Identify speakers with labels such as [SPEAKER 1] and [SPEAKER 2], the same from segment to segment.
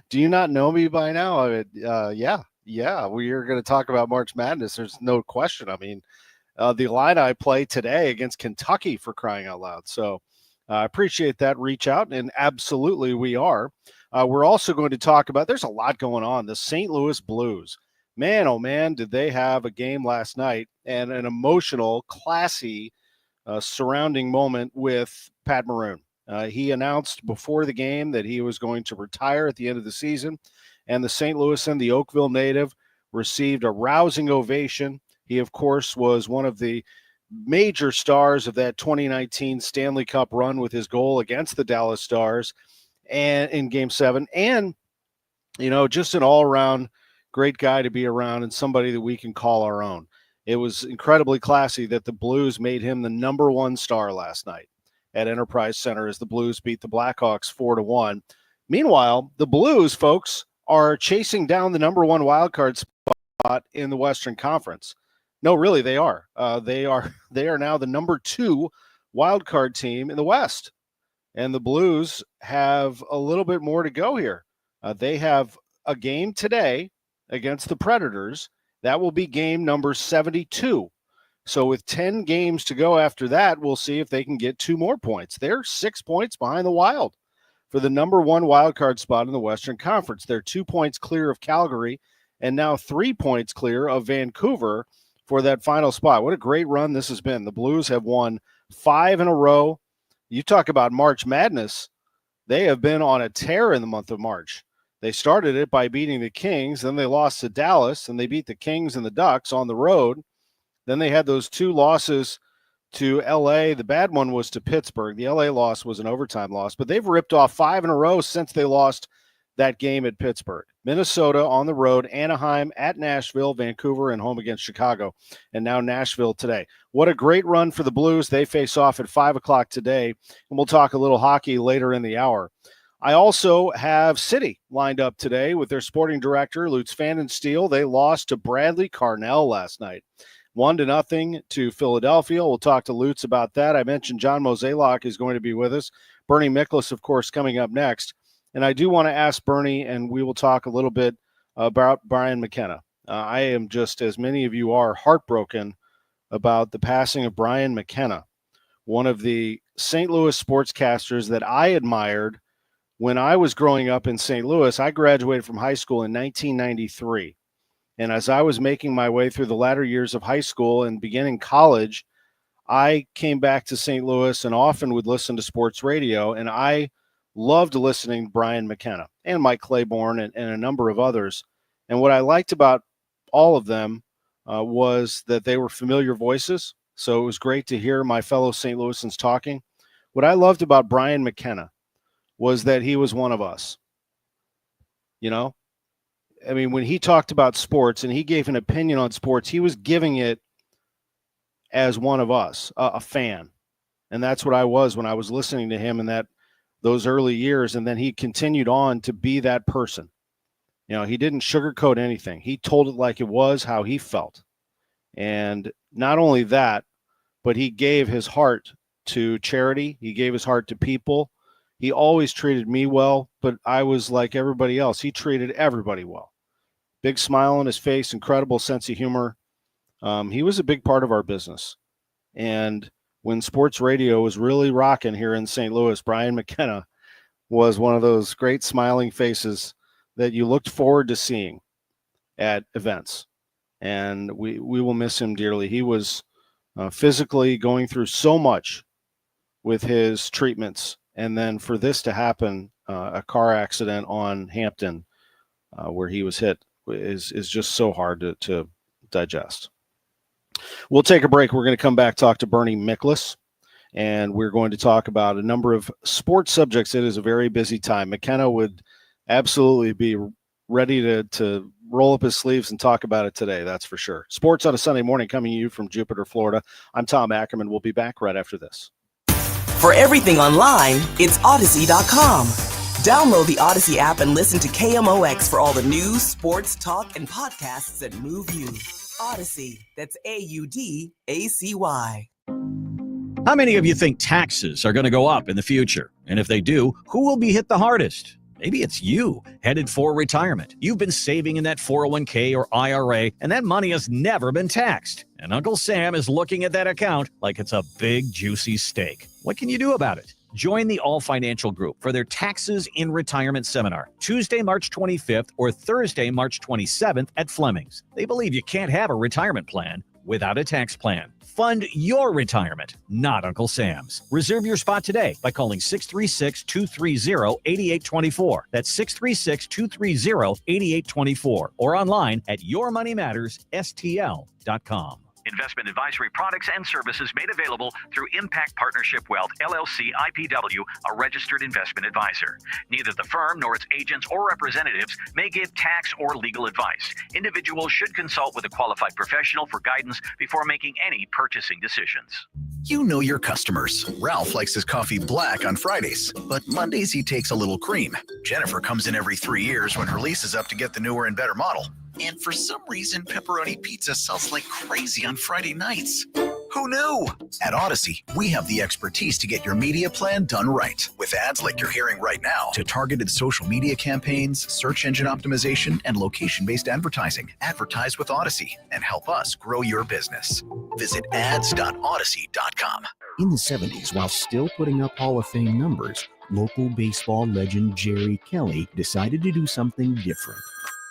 [SPEAKER 1] Do you not know me by now? Yeah. We are going to talk about March Madness. There's no question. I mean, the Illini play today against Kentucky, for crying out loud. So I appreciate that reach out, and absolutely we are. We're also going to talk about, there's a lot going on, the St. Louis Blues. Man, oh man, did they have a game last night, and an emotional, classy surrounding moment with Pat Maroon. He announced before the game that he was going to retire at the end of the season, and the St. Louisan, the Oakville native, received a rousing ovation. He, of course, was one of the major stars of that 2019 Stanley Cup run with his goal against the Dallas Stars and in Game 7. And, just an all-around great guy to be around and somebody that we can call our own. It was incredibly classy that the Blues made him the number one star last night at Enterprise Center as the Blues beat the Blackhawks 4-1. Meanwhile, the Blues, folks, are chasing down the number one wildcard spot in the Western Conference. No, really, they are. They are now the number 2 wildcard team in the West. And the Blues have a little bit more to go here. They have a game today against the Predators. That will be game number 72. So with 10 games to go after that, we'll see if they can get 2 more points. They're 6 points behind the Wild for the number 1 wildcard spot in the Western Conference. They're 2 points clear of Calgary and now 3 points clear of Vancouver for that final spot. What a great run this has been. The Blues have won 5 in a row. You talk about March Madness. They have been on a tear in the month of March. They started it by beating the Kings. Then they lost to Dallas, and they beat the Kings and the Ducks on the road. Then they had those 2 losses to L.A. The bad one was to Pittsburgh. The L.A. loss was an overtime loss, but they've ripped off 5 in a row since they lost that game at Pittsburgh. Minnesota on the road, Anaheim at Nashville, Vancouver, and home against Chicago, and now Nashville today. What a great run for the Blues. They face off at 5 o'clock today, and we'll talk a little hockey later in the hour. I also have City lined up today with their sporting director, Lutz Pfannenstiel. They lost to Bradley Carnell last night, 1-0 to Philadelphia. We'll talk to Lutz about that. I mentioned John Mozeliak is going to be with us. Bernie Miklasz, of course, coming up next. And I do want to ask Bernie, and we will talk a little bit about Brian McKenna. I am just, as many of you are, heartbroken about the passing of Brian McKenna, one of the St. Louis sportscasters that I admired when I was growing up in St. Louis. I graduated from high school in 1993. And as I was making my way through the latter years of high school and beginning college, I came back to St. Louis and often would listen to sports radio. And I loved listening to Brian McKenna and Mike Claiborne and a number of others. And what I liked about all of them was that they were familiar voices. So it was great to hear my fellow St. Louisans talking. What I loved about Brian McKenna was that he was one of us. I mean, when he talked about sports and he gave an opinion on sports, he was giving it as one of us, a fan. And that's what I was when I was listening to him in those early years. And then he continued on to be that person. He didn't sugarcoat anything. He told it like it was, how he felt. And not only that, but he gave his heart to charity. He gave his heart to people. He always treated me well, but I was like everybody else. He treated everybody well. Big smile on his face, incredible sense of humor. He was a big part of our business. And when sports radio was really rocking here in St. Louis, Brian McKenna was one of those great smiling faces that you looked forward to seeing at events. And we will miss him dearly. He was physically going through so much with his treatments. And then for this to happen, a car accident on Hampton where he was hit is just so hard to digest. We'll take a break. We're going to come back, talk to Bernie Miklasz, and we're going to talk about a number of sports subjects. It is a very busy time. McKenna would absolutely be ready to roll up his sleeves and talk about it today, that's for sure. Sports on a Sunday morning coming to you from Jupiter, Florida. I'm Tom Ackerman. We'll be back right after this.
[SPEAKER 2] For everything online, it's Odyssey.com. Download the Odyssey app and listen to KMOX for all the news, sports, talk, and podcasts that move you. Odyssey, that's AUDACY.
[SPEAKER 3] How many of you think taxes are going to go up in the future? And if they do, who will be hit the hardest? Maybe it's you, headed for retirement. You've been saving in that 401k or IRA, and that money has never been taxed. And Uncle Sam is looking at that account like it's a big, juicy steak. What can you do about it? Join the All Financial Group for their Taxes in Retirement Seminar, Tuesday, March 25th or Thursday, March 27th at Fleming's. They believe you can't have a retirement plan without a tax plan. Fund your retirement, not Uncle Sam's. Reserve your spot today by calling 636-230-8824. That's 636-230-8824 or online at yourmoneymattersstl.com.
[SPEAKER 4] Investment advisory products and services made available through Impact Partnership Wealth, LLC, IPW, a registered investment advisor. Neither the firm nor its agents or representatives may give tax or legal advice. Individuals should consult with a qualified professional for guidance before making any purchasing decisions.
[SPEAKER 5] You know your customers. Ralph likes his coffee black on Fridays, but Mondays he takes a little cream. Jennifer comes in every 3 years when her lease is up to get the newer and better model. And for some reason, pepperoni pizza sells like crazy on Friday nights. Who knew? At Odyssey, we have the expertise to get your media plan done right. With ads like you're hearing right now, to targeted social media campaigns, search engine optimization, and location-based advertising. Advertise with Odyssey and help us grow your business. Visit ads.odyssey.com.
[SPEAKER 6] In the 70s, while still putting up Hall of Fame numbers, local baseball legend Jerry Kelly decided to do something different.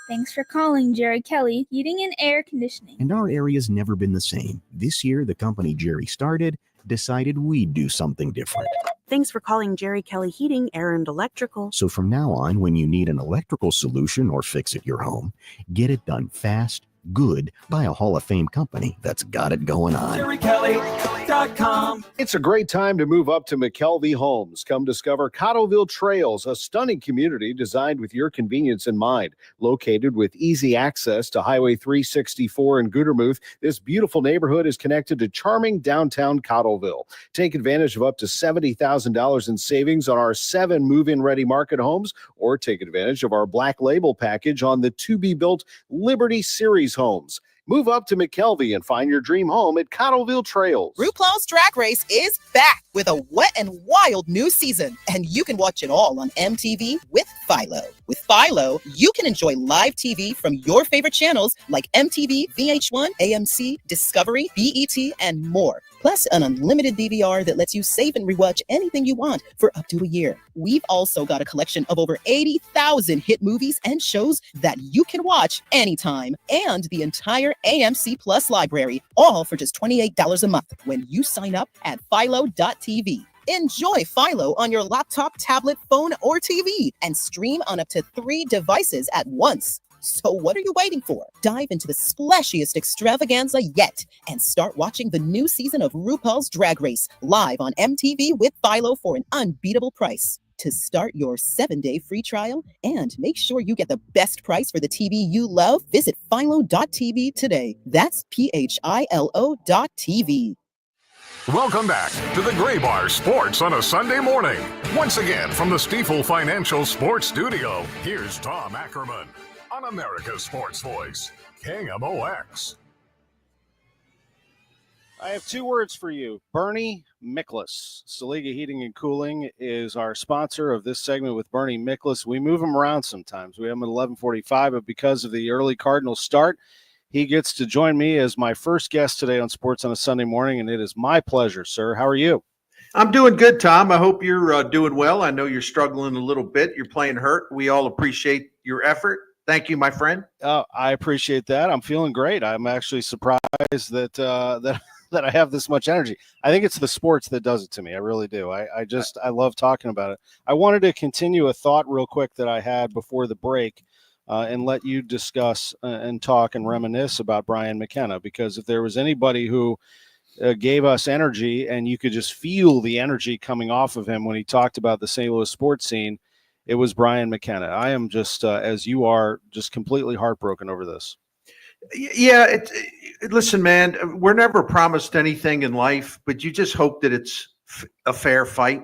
[SPEAKER 7] Thanks for calling Jerry Kelly Heating and Air Conditioning.
[SPEAKER 6] And our area's never been the same. This year, the company Jerry started decided we'd do something different.
[SPEAKER 8] Thanks for calling Jerry Kelly Heating, Air, and Electrical.
[SPEAKER 6] So from now on, when you need an electrical solution or fix at your home, get it done fast, good, by a Hall of Fame company that's got it going on.
[SPEAKER 2] JerryKelly.com.
[SPEAKER 1] It's a great time to move up to McKelvey Homes. Come discover Cottleville Trails, a stunning community designed with your convenience in mind. Located with easy access to Highway 364 in Goodermuth, this beautiful neighborhood is connected to charming downtown Cottleville. Take advantage of up to $70,000 in savings on our 7 move-in ready market homes, or take advantage of our Black Label package on the to-be-built Liberty Series homes. Move up to McKelvey and find your dream home at Cottleville Trails.
[SPEAKER 9] RuPaul's Drag Race is back with a wet and wild new season, and you can watch it all on MTV with Philo. With Philo, you can enjoy live TV from your favorite channels like MTV, VH1, AMC, Discovery, BET, and more. Plus an unlimited DVR that lets you save and rewatch anything you want for up to a year. We've also got a collection of over 80,000 hit movies and shows that you can watch anytime, and the entire AMC Plus library, all for just $28 a month when you sign up at philo.tv. Enjoy Philo on your laptop, tablet, phone, or TV, and stream on up to 3 devices at once. So what are you waiting for? Dive into the splashiest extravaganza yet and start watching the new season of RuPaul's Drag Race live on MTV with Philo for an unbeatable price. To start your 7-day free trial and make sure you get the best price for the TV you love, visit philo.tv today. That's PHILO.TV.
[SPEAKER 10] Welcome back to the Gray Bar Sports on a Sunday morning. Once again from the Stifel Financial Sports Studio, here's Tom Ackerman on America's Sports Voice, KMOX.
[SPEAKER 1] I have 2 words for you. Bernie Miklasz. Saliga Heating and Cooling is our sponsor of this segment with Bernie Miklasz. We move him around sometimes. We have him at 11:45, but because of the early Cardinals start, he gets to join me as my first guest today on Sports on a Sunday morning, and it is my pleasure, sir. How are you?
[SPEAKER 11] I'm doing good, Tom. I hope you're doing well. I know you're struggling a little bit. You're playing hurt. We all appreciate your effort. Thank you, my friend.
[SPEAKER 1] I appreciate that. I'm feeling great. I'm actually surprised that I have this much energy. I think it's the sports that does it to me. I really do. I love talking about it. I wanted to continue a thought real quick that I had before the break and let you discuss and talk and reminisce about Brian McKenna, because if there was anybody who gave us energy and you could just feel the energy coming off of him when he talked about the St. Louis sports scene, it was Brian McKenna. I am just, as you are, just completely heartbroken over this.
[SPEAKER 11] Yeah, listen, man, we're never promised anything in life, but you just hope that it's a fair fight.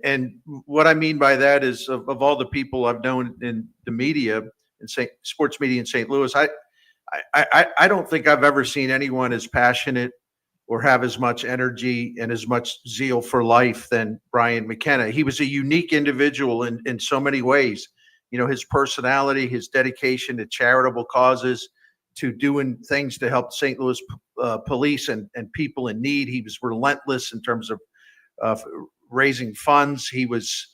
[SPEAKER 11] And what I mean by that is of all the people I've known in the media, sports media in St. Louis, I don't think I've ever seen anyone as passionate or have as much energy and as much zeal for life than Brian McKenna. He was a unique individual in so many ways. You know, his personality, his dedication to charitable causes, to doing things to help St. Louis police and people in need. He was relentless in terms of raising funds. He was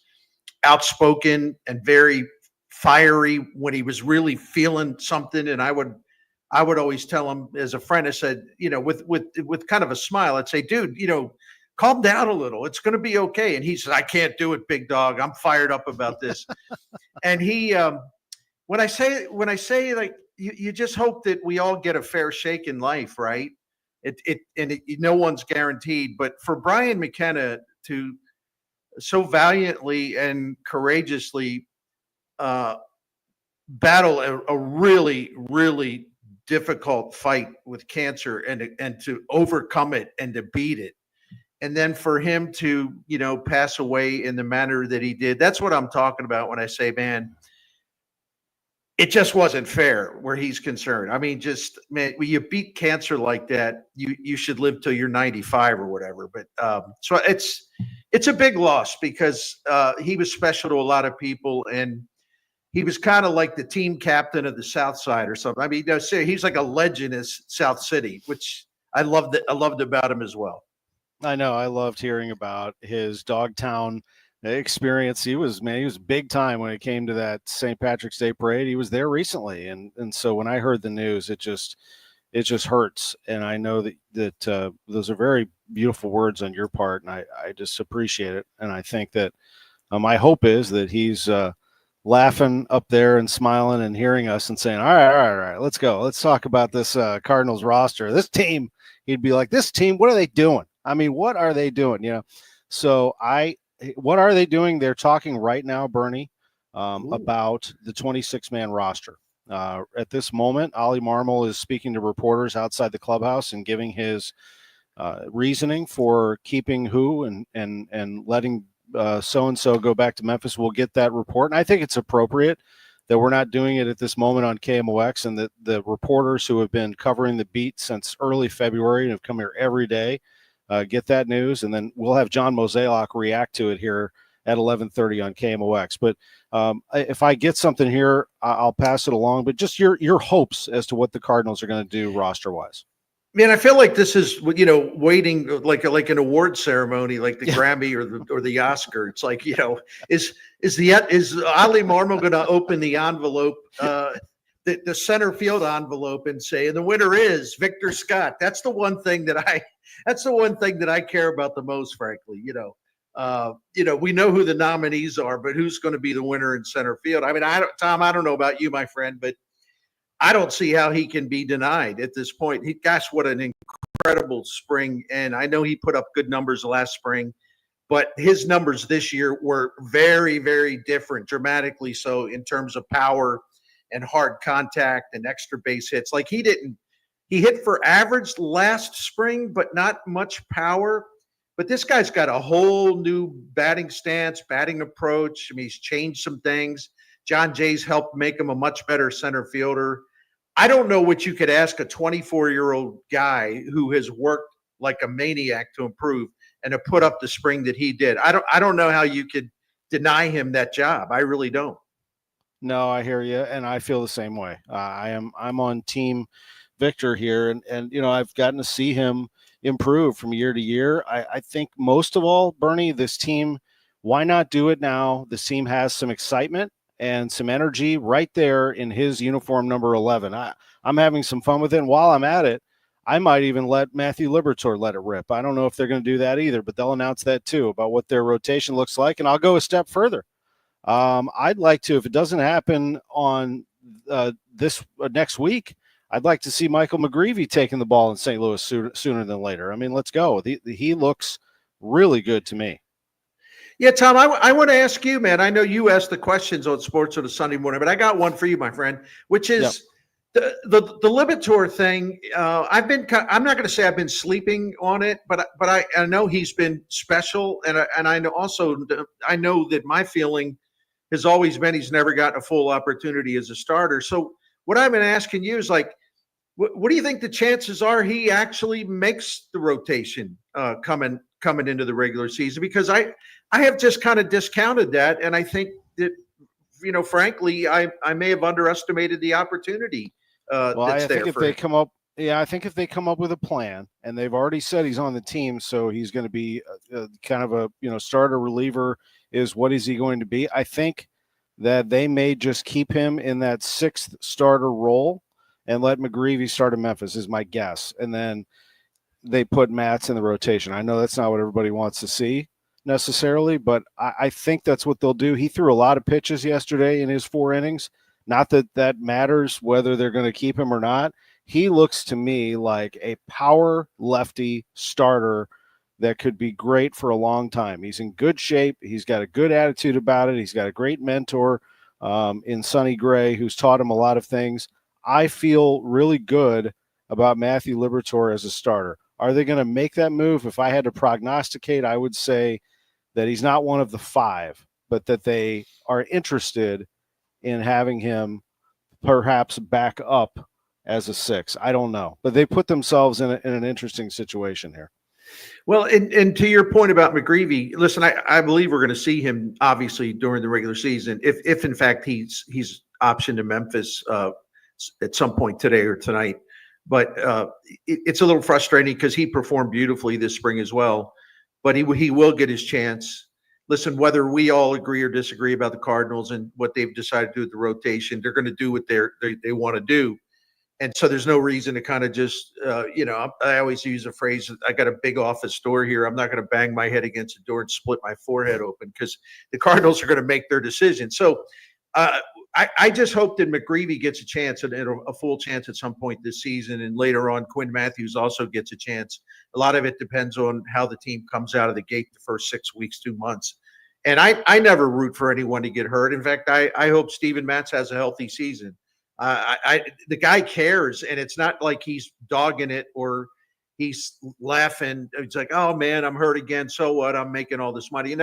[SPEAKER 11] outspoken and very fiery when he was really feeling something. And I would always tell him as a friend, I said, you know, with kind of a smile, I'd say, dude, you know, calm down a little. It's going to be okay. And he said, I can't do it, big dog. I'm fired up about this. And he, when I say like, you just hope that we all get a fair shake in life, right? No one's guaranteed. But for Brian McKenna to so valiantly and courageously battle a really, really difficult fight with cancer and to overcome it and to beat it, and then for him to, you know, pass away in the manner that he did, that's what I'm talking about when I say, man, it just wasn't fair where he's concerned. I mean, just, man, when you beat cancer like that, you should live till you're 95 or whatever. But so it's a big loss because he was special to a lot of people, and he was kind of like the team captain of the South Side or something. I mean, no, seriously, he's like a legend in South City, which I loved about him as well.
[SPEAKER 1] I know. I loved hearing about his Dogtown experience. He was big time when it came to that St. Patrick's Day parade. He was there recently, and so when I heard the news, it just hurts. And I know that those are very beautiful words on your part, and I just appreciate it. And I think that my hope is that he's laughing up there and smiling and hearing us and saying, all right, let's go. Let's talk about this Cardinals roster. This team, he'd be like, this team, what are they doing? I mean, what are they doing? You know, so what are they doing? They're talking right now, Bernie, about the 26-man roster. At this moment, Ollie Marmol is speaking to reporters outside the clubhouse and giving his reasoning for keeping who and letting so-and-so go back to Memphis. We'll get that report. And I think it's appropriate that we're not doing it at this moment on KMOX, and that the reporters who have been covering the beat since early February and have come here every day get that news, and then we'll have John Mozeliak react to it here at 11:30 on KMOX. But if I get something here, I'll pass it along. But just your hopes as to what the Cardinals are going to do roster-wise.
[SPEAKER 11] Man, I feel like this is, you know, waiting like an award ceremony, like the Grammy or the Oscar. It's like, you know, is Ollie Marmol going to open the envelope, the center field envelope, and say, and the winner is Victor Scott? That's the one thing that I care about the most, frankly. You know, we know who the nominees are, but who's going to be the winner in center field? I mean, Tom, I don't know about you, my friend, but I don't see how he can be denied at this point. Gosh, what an incredible spring. And I know he put up good numbers last spring, but his numbers this year were very, very different, dramatically so, in terms of power and hard contact and extra base hits. Like he hit for average last spring, but not much power. But this guy's got a whole new batting stance, batting approach. I mean, he's changed some things. John Jay's helped make him a much better center fielder. I don't know what you could ask a 24-year-old guy who has worked like a maniac to improve and to put up the spring that he did. I don't know how you could deny him that job. I really don't.
[SPEAKER 1] No, I hear you, and I feel the same way. I'm on Team Victor here, and you know, I've gotten to see him improve from year to year. I think most of all, Bernie, this team, why not do it now? This team has some excitement and some energy right there in his uniform number 11. I'm having some fun with it, and while I'm at it, I might even let Matthew Liberatore let it rip. I don't know if they're going to do that either, but they'll announce that too, about what their rotation looks like, and I'll go a step further. I'd like to, if it doesn't happen on this next week, I'd like to see Michael McGreevy taking the ball in St. Louis sooner than later. I mean, let's go. He looks really good to me.
[SPEAKER 11] Yeah, Tom, I want to ask you, man. I know you asked the questions on Sports on a Sunday morning, but I got one for you, my friend, which is the Liberatore thing. I'm not going to say I've been sleeping on it, but I know he's been special, and I know also that my feeling has always been he's never gotten a full opportunity as a starter. So what I've been asking you is, like, What do you think the chances are he actually makes the rotation coming into the regular season? Because I have just kind of discounted that, and I think that, frankly, I may have underestimated the opportunity that's
[SPEAKER 1] I
[SPEAKER 11] there
[SPEAKER 1] think if
[SPEAKER 11] for
[SPEAKER 1] they
[SPEAKER 11] him.
[SPEAKER 1] come up, I think if they come up with a plan, and they've already said he's on the team, so he's going to be kind of a starter reliever. Is what is he going to be? I think that they may just keep him in that sixth starter role and let McGreevy start in Memphis is my guess, and then they put Matz in the rotation. I know that's not what everybody wants to see necessarily, but I think that's what they'll do. He threw a lot of pitches yesterday in his 4 innings. Not that that matters whether they're going to keep him or not. He looks to me like a power lefty starter that could be great for a long time. He's in good shape. He's got a good attitude about it. He's got a great mentor in Sonny Gray, who's taught him a lot of things. I feel really good about Matthew Liberatore as a starter. Are they going to make that move? If I had to prognosticate, I would say that he's not one of the 5, but that they are interested in having him perhaps back up as a 6. I don't know, but they put themselves in an interesting situation here.
[SPEAKER 11] Well, and to your point about McGreevy, listen, I believe we're going to see him obviously during the regular season, if in fact he's optioned to Memphis at some point today or tonight. But it's a little frustrating because he performed beautifully this spring as well. But he will get his chance. Listen, whether we all agree or disagree about the Cardinals and what they've decided to do with the rotation, they're going to do what they want to do. And so there's no reason to kind of just, I always use a phrase, I got a big office door here. I'm not going to bang my head against the door and split my forehead open because the Cardinals are going to make their decision. So I just hope that McGreevy gets a chance and a full chance at some point this season. And later on, Quinn Matthews also gets a chance. A lot of it depends on how the team comes out of the gate the first 6 weeks, 2 months. And I never root for anyone to get hurt. In fact, I hope Steven Matz has a healthy season. The guy cares, and it's not like he's dogging it or he's laughing. It's like, oh man, I'm hurt again. So what? I'm making all this money.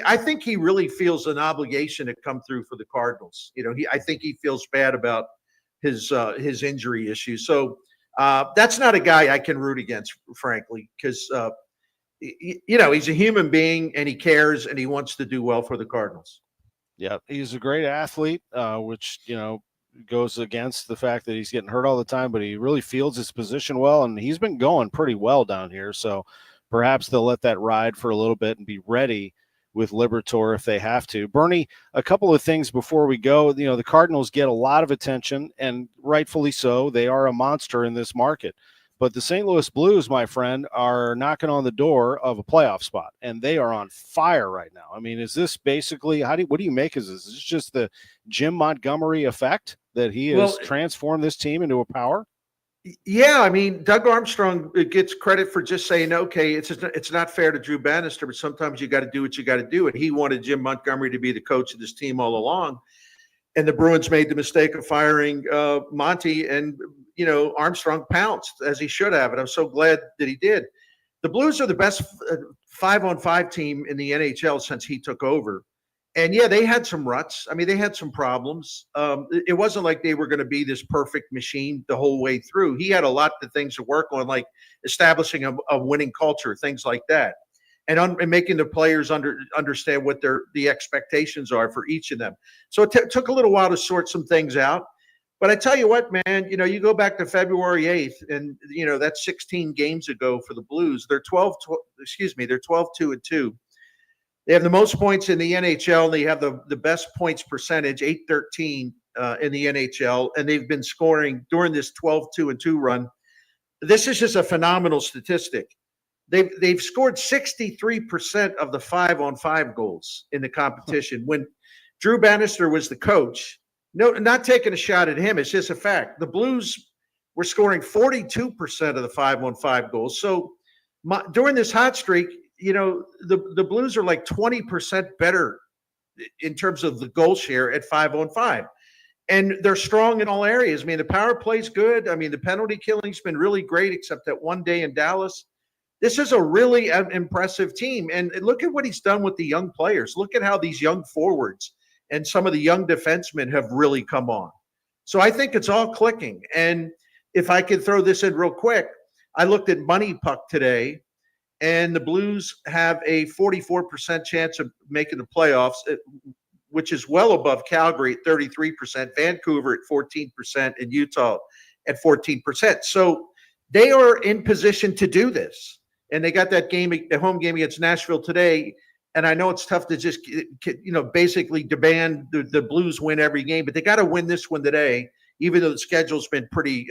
[SPEAKER 11] I think he really feels an obligation to come through for the Cardinals. I think he feels bad about his injury issues. So that's not a guy I can root against, frankly, because he's a human being and he cares and he wants to do well for the Cardinals.
[SPEAKER 1] Yeah, he's a great athlete, which goes against the fact that he's getting hurt all the time, but he really fields his position well, and he's been going pretty well down here. So perhaps they'll let that ride for a little bit and be ready with Liberatore if they have to. Bernie, a couple of things before we go. The Cardinals get a lot of attention, and rightfully so. They are a monster in this market. But the St. Louis Blues, my friend, are knocking on the door of a playoff spot, and they are on fire right now. I mean, is this basically what do you make of this? Is this just the Jim Montgomery effect that he has transformed this team into a power?
[SPEAKER 11] Yeah, I mean, Doug Armstrong gets credit for just saying, okay, it's not fair to Drew Bannister, but sometimes you got to do what you got to do. And he wanted Jim Montgomery to be the coach of this team all along. And the Bruins made the mistake of firing Monty, and Armstrong pounced as he should have. And I'm so glad that he did. The Blues are the best 5-on-5 team in the NHL since he took over. And yeah, they had some ruts. I mean, they had some problems. It wasn't like they were going to be this perfect machine the whole way through. He had a lot of things to work on, like establishing a winning culture, things like that, and making the players understand what the expectations are for each of them. So it took a little while to sort some things out. But I tell you what, man, you go back to February 8th, and that's 16 games ago for the Blues. They're 12-2-2. They have the most points in the NHL. They have the best points percentage, 813 in the NHL, and they've been scoring during this 12-2-2 run. This is just a phenomenal statistic. They've scored 63% of the 5-on-5 goals in the competition. When Drew Bannister was the coach, no, not taking a shot at him, it's just a fact. The Blues were scoring 42% of the 5-on-5 goals. So during this hot streak, the Blues are like 20% better in terms of the goal share at 5-on-5. And they're strong in all areas. I mean, the power play's good. I mean, the penalty killing's been really great, except that one day in Dallas. This is a really impressive team. And look at what he's done with the young players. Look at how these young forwards and some of the young defensemen have really come on. So I think it's all clicking. And if I could throw this in real quick, I looked at Money Puck today, and the Blues have a 44% chance of making the playoffs, which is well above Calgary at 33%, Vancouver at 14%, and Utah at 14%. So they are in position to do this. And they got that game, the home game against Nashville today. And I know it's tough to just, basically demand the Blues win every game, but they got to win this one today, even though the schedule's been pretty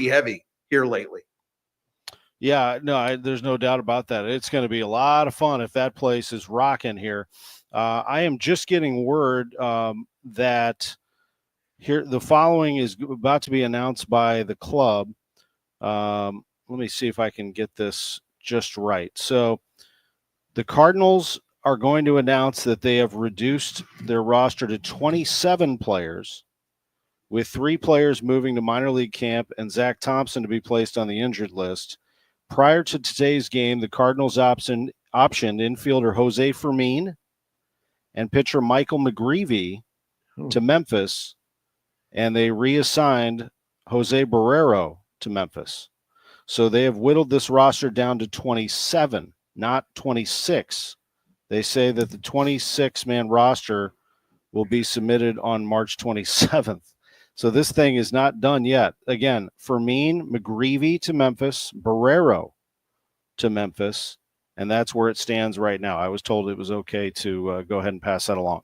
[SPEAKER 11] heavy here lately.
[SPEAKER 1] Yeah, no, there's no doubt about that. It's going to be a lot of fun if that place is rocking here. I am just getting word that here the following is about to be announced by the club. Let me see if I can get this just right. So the Cardinals are going to announce that they have reduced their roster to 27 players, with 3 players moving to minor league camp and Zach Thompson to be placed on the injured list. Prior to today's game, the Cardinals optioned infielder Jose Fermin and pitcher Michael McGreevy to Memphis, and they reassigned Jose Barrero to Memphis. So they have whittled this roster down to 27, not 26. They say that the 26-man roster will be submitted on March 27th. So this thing is not done yet. Again, Fermin, McGreevy to Memphis, Barrero to Memphis, and that's where it stands right now. I was told it was okay to go ahead and pass that along.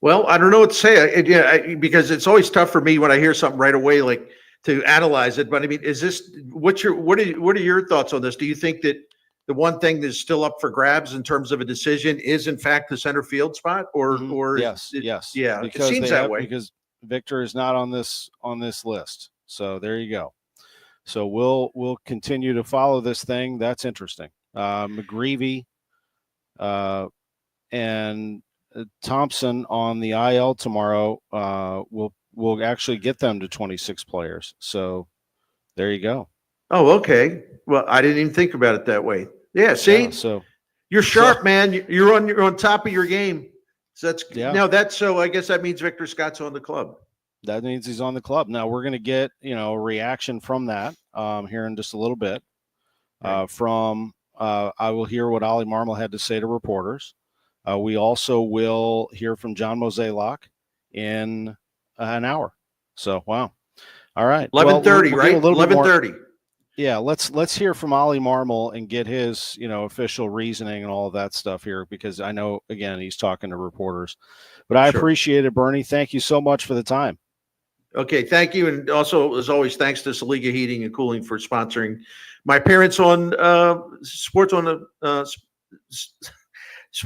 [SPEAKER 11] Well, I don't know what to say, because it's always tough for me when I hear something right away, like to analyze it. But I mean, is this what are your thoughts on this? Do you think that the one thing that's still up for grabs in terms of a decision is in fact the center field spot, or
[SPEAKER 1] yes,
[SPEAKER 11] yeah,
[SPEAKER 1] because
[SPEAKER 11] it seems that way
[SPEAKER 1] because Victor is not on this list. So there you go. So we'll continue to follow this thing. That's interesting. McGreevy and Thompson on the IL tomorrow will actually get them to 26 players. So there you go.
[SPEAKER 11] Oh, okay. Well, I didn't even think about it that way. Yeah, see?
[SPEAKER 1] Yeah, so
[SPEAKER 11] you're sharp, man. You're on top of your game. So so I guess that means Victor Scott's on the club.
[SPEAKER 1] That means he's on the club. Now we're going to get, a reaction from that here in just a little bit. I will hear what Ollie Marmol had to say to reporters. We also will hear from John Mozeliak in an hour. So, wow. All right.
[SPEAKER 11] 11:30, right? 11:30.
[SPEAKER 1] Yeah, let's hear from Ollie Marmol and get his, official reasoning and all of that stuff here, because I know, again, he's talking to reporters. But I appreciate it, Bernie. Thank you so much for the time.
[SPEAKER 11] Okay, thank you. And also, as always, thanks to Saliga Heating and Cooling for sponsoring my appearance on Sports on the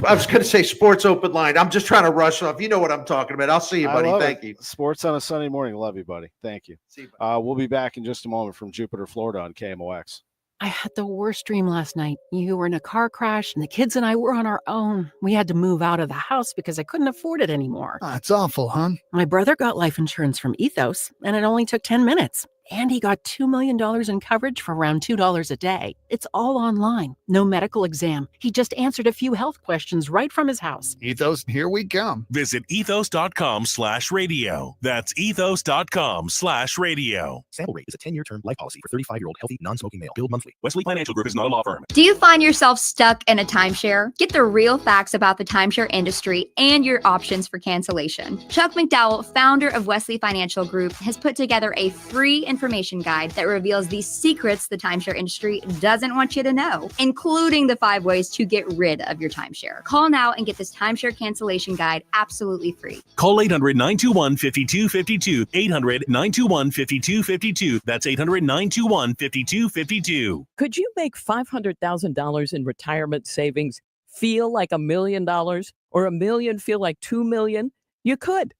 [SPEAKER 11] I was going to say Sports Open Line. I'm just trying to rush off. You know what I'm talking about. I'll see you, buddy. Thank you.
[SPEAKER 1] Sports on a Sunday morning. Love you, buddy. Thank you.
[SPEAKER 11] See you, buddy.
[SPEAKER 1] We'll be back in just a moment from Jupiter, Florida on KMOX.
[SPEAKER 12] I had the worst dream last night. You were in a car crash, and the kids and I were on our own. We had to move out of the house because I couldn't afford it anymore.
[SPEAKER 13] That's awful, hon.
[SPEAKER 12] My brother got life insurance from Ethos, and it only took 10 minutes. And he got $2 million in coverage for around $2 a day. It's all online. No medical exam. He just answered a few health questions right from his house.
[SPEAKER 13] Ethos, here we come.
[SPEAKER 14] Visit ethos.com/radio. That's ethos.com/radio.
[SPEAKER 6] Sample rate is a 10-year term life policy for 35-year-old healthy, non-smoking male. Billed monthly.
[SPEAKER 14] Wesley Financial Group is not a law firm.
[SPEAKER 15] Do you find yourself stuck in a timeshare? Get the real facts about the timeshare industry and your options for cancellation. Chuck McDowell, founder of Wesley Financial Group, has put together a free information guide that reveals the secrets the timeshare industry doesn't want you to know, including the 5 ways to get rid of your timeshare. Call now and get this timeshare cancellation guide absolutely free.
[SPEAKER 14] Call 800-921-5252. 800-921-5252. That's 800-921-5252.
[SPEAKER 16] Could you make $500,000 in retirement savings feel like $1 million, or $1 million feel like $2 million? You could.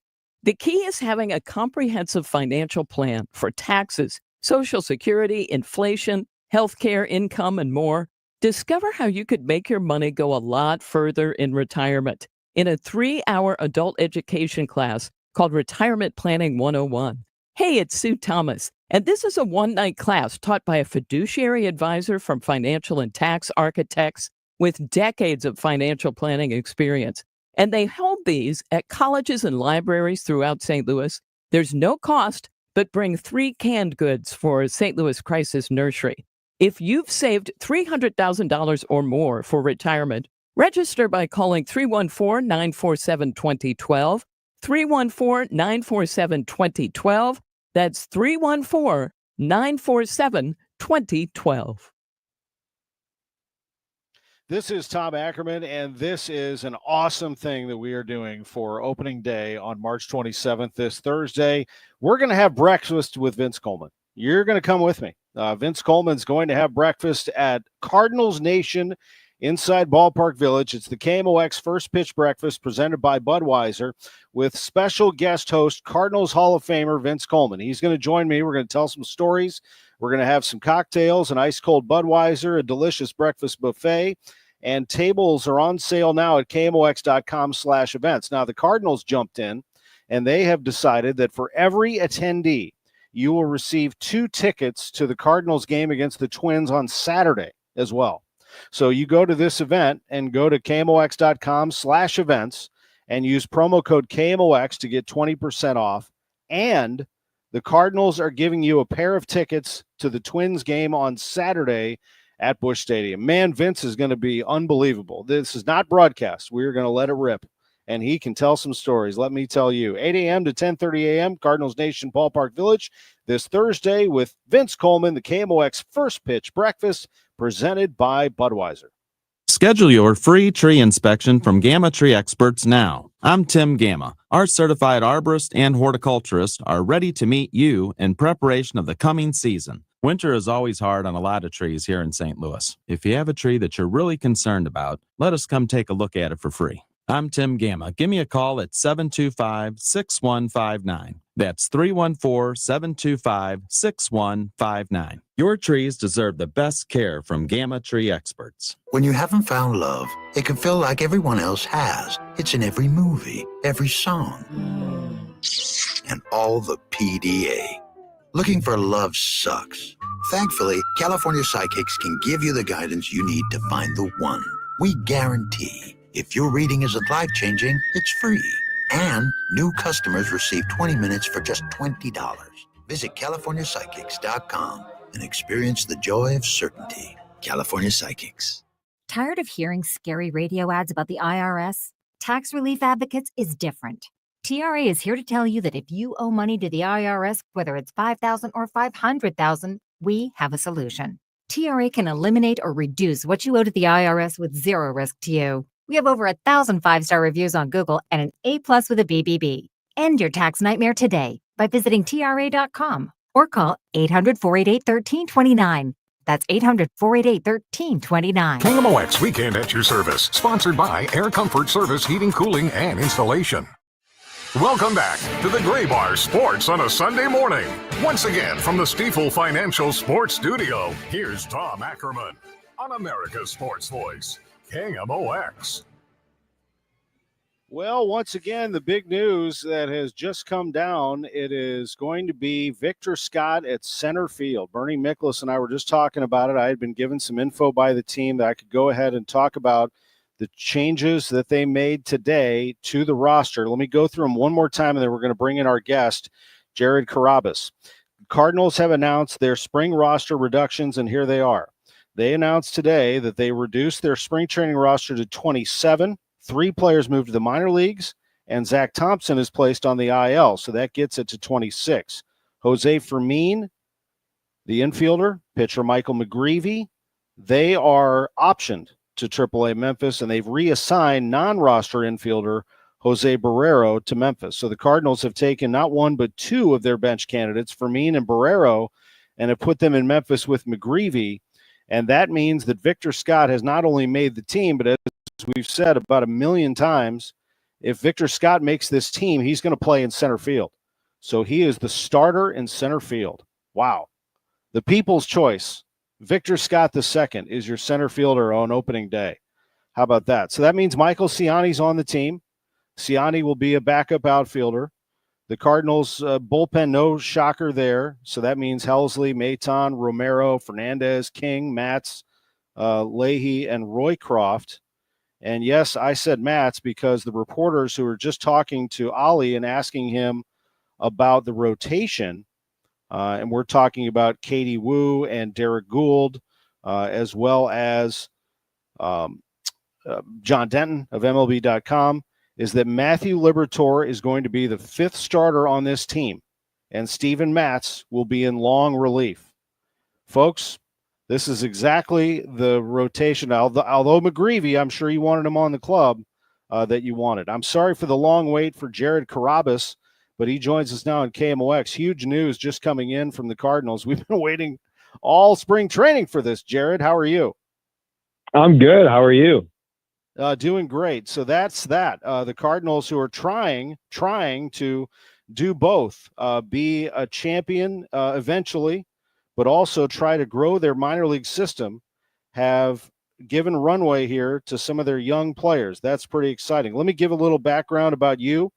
[SPEAKER 16] The key is having a comprehensive financial plan for taxes, Social Security, inflation, healthcare, income, and more. Discover how you could make your money go a lot further in retirement in a 3-hour adult education class called Retirement Planning 101. Hey, it's Sue Thomas, and this is a one-night class taught by a fiduciary advisor from Financial and Tax Architects with decades of financial planning experience. And they hold these at colleges and libraries throughout St. Louis. There's no cost, but bring 3 canned goods for St. Louis Crisis Nursery. If you've saved $300,000 or more for retirement, register by calling 314-947-2012, 314-947-2012. That's 314-947-2012.
[SPEAKER 1] This is Tom Ackerman, and this is an awesome thing that we are doing for opening day on March 27th, this Thursday. We're going to have breakfast with Vince Coleman. You're going to come with me. Vince Coleman's going to have breakfast at Cardinals Nation inside Ballpark Village. It's the KMOX First Pitch Breakfast presented by Budweiser with special guest host, Cardinals Hall of Famer Vince Coleman. He's going to join me. We're going to tell some stories. We're going to have some cocktails, an ice-cold Budweiser, a delicious breakfast buffet, and tables are on sale now at KMOX.com/events. Now, the Cardinals jumped in, and they have decided that for every attendee, you will receive 2 tickets to the Cardinals game against the Twins on Saturday as well. So you go to this event and go to KMOX.com/events and use promo code KMOX to get 20% off. And the Cardinals are giving you a pair of tickets to the Twins game on Saturday at Busch Stadium. Man, Vince is going to be unbelievable. This is not broadcast. We're going to let it rip, and he can tell some stories. Let me tell you, 8 a.m. to 10:30 a.m., Cardinals Nation Ballpark Village, this Thursday with Vince Coleman, the KMOX First Pitch Breakfast, presented by Budweiser.
[SPEAKER 14] Schedule your free tree inspection from Gamma Tree Experts now. I'm Tim Gamma. Our certified arborist and horticulturist are ready to meet you in preparation of the coming season. Winter is always hard on a lot of trees here in St. Louis. If you have a tree that you're really concerned about, let us come take a look at it for free. I'm Tim Gamma. Give me a call at 725-6159. That's 314-725-6159. Your trees deserve the best care from Gamma Tree Experts.
[SPEAKER 17] When you haven't found love, it can feel like everyone else has. It's in every movie, every song, and all the PDA. Looking for love sucks. Thankfully, California Psychics can give you the guidance you need to find the one. We guarantee if your reading isn't life-changing, it's free. And new customers receive 20 minutes for just $20. Visit CaliforniaPsychics.com and experience the joy of certainty. California Psychics.
[SPEAKER 18] Tired of hearing scary radio ads about the IRS? Tax Relief Advocates is different. TRA is here to tell you that if you owe money to the IRS, whether it's $5,000 or $500,000, we have a solution. TRA can eliminate or reduce what you owe to the IRS with zero risk to you. We have over 1,000 5-star reviews on Google and an A+ with a BBB. End your tax nightmare today by visiting TRA.com or call 800-488-1329. That's 800-488-1329.
[SPEAKER 10] KMOX Weekend at your service, sponsored by Air Comfort Service Heating, Cooling, and Installation. Welcome back to the Gray Bar Sports on a Sunday morning. Once again, from the Stifel Financial Sports Studio, here's Tom Ackerman on America's Sports Voice, KMOX.
[SPEAKER 1] Well, once again, the big news that has just come down, it is going to be Victor Scott at center field. Bernie Miklasz and I were just talking about it. I had been given some info by the team that I could go ahead and talk about the changes that they made today to the roster. Let me go through them one more time, and then we're going to bring in our guest, Jared Carrabis. Cardinals have announced their spring roster reductions, and here they are. They announced today that they reduced their spring training roster to 27. 3 players moved to the minor leagues, and Zach Thompson is placed on the IL, so that gets it to 26. Jose Fermin, the infielder, pitcher Michael McGreevy, they are optioned to AAA Memphis, and they've reassigned non-roster infielder Jose Barrero to Memphis. So the Cardinals have taken not 1 but 2 of their bench candidates, Fermin and Barrero, and have put them in Memphis with McGreevy. And that means that Victor Scott has not only made the team, but as we've said about 1 million times, if Victor Scott makes this team, he's going to play in center field. So he is the starter in center field. Wow. The people's choice. Victor Scott II is your center fielder on opening day. How about that? So that means Michael Ciani's on the team. Ciani will be a backup outfielder. The Cardinals bullpen, no shocker there. So that means Helsley, Maton, Romero, Fernandez, King, Matz, Leahy, and Roycroft. And yes, I said Matz because the reporters who were just talking to Ollie and asking him about the rotation And we're talking about Katie Wu and Derek Gould, as well as John Denton of MLB.com, is that Matthew Liberatore is going to be the 5th starter on this team, and Steven Matz will be in long relief. Folks, this is exactly the rotation. Although McGreevy, I'm sure you wanted him on the club, that you wanted. I'm sorry for the long wait for Jared Carrabis, but he joins us now on KMOX. Huge news just coming in from the Cardinals. We've been waiting all spring training for this. Jared, how are you?
[SPEAKER 19] I'm good. How are you?
[SPEAKER 1] Doing great. So that's that. The Cardinals, who are trying to do both, be a champion eventually, but also try to grow their minor league system, have given runway here to some of their young players. That's pretty exciting. Let me give a little background about you.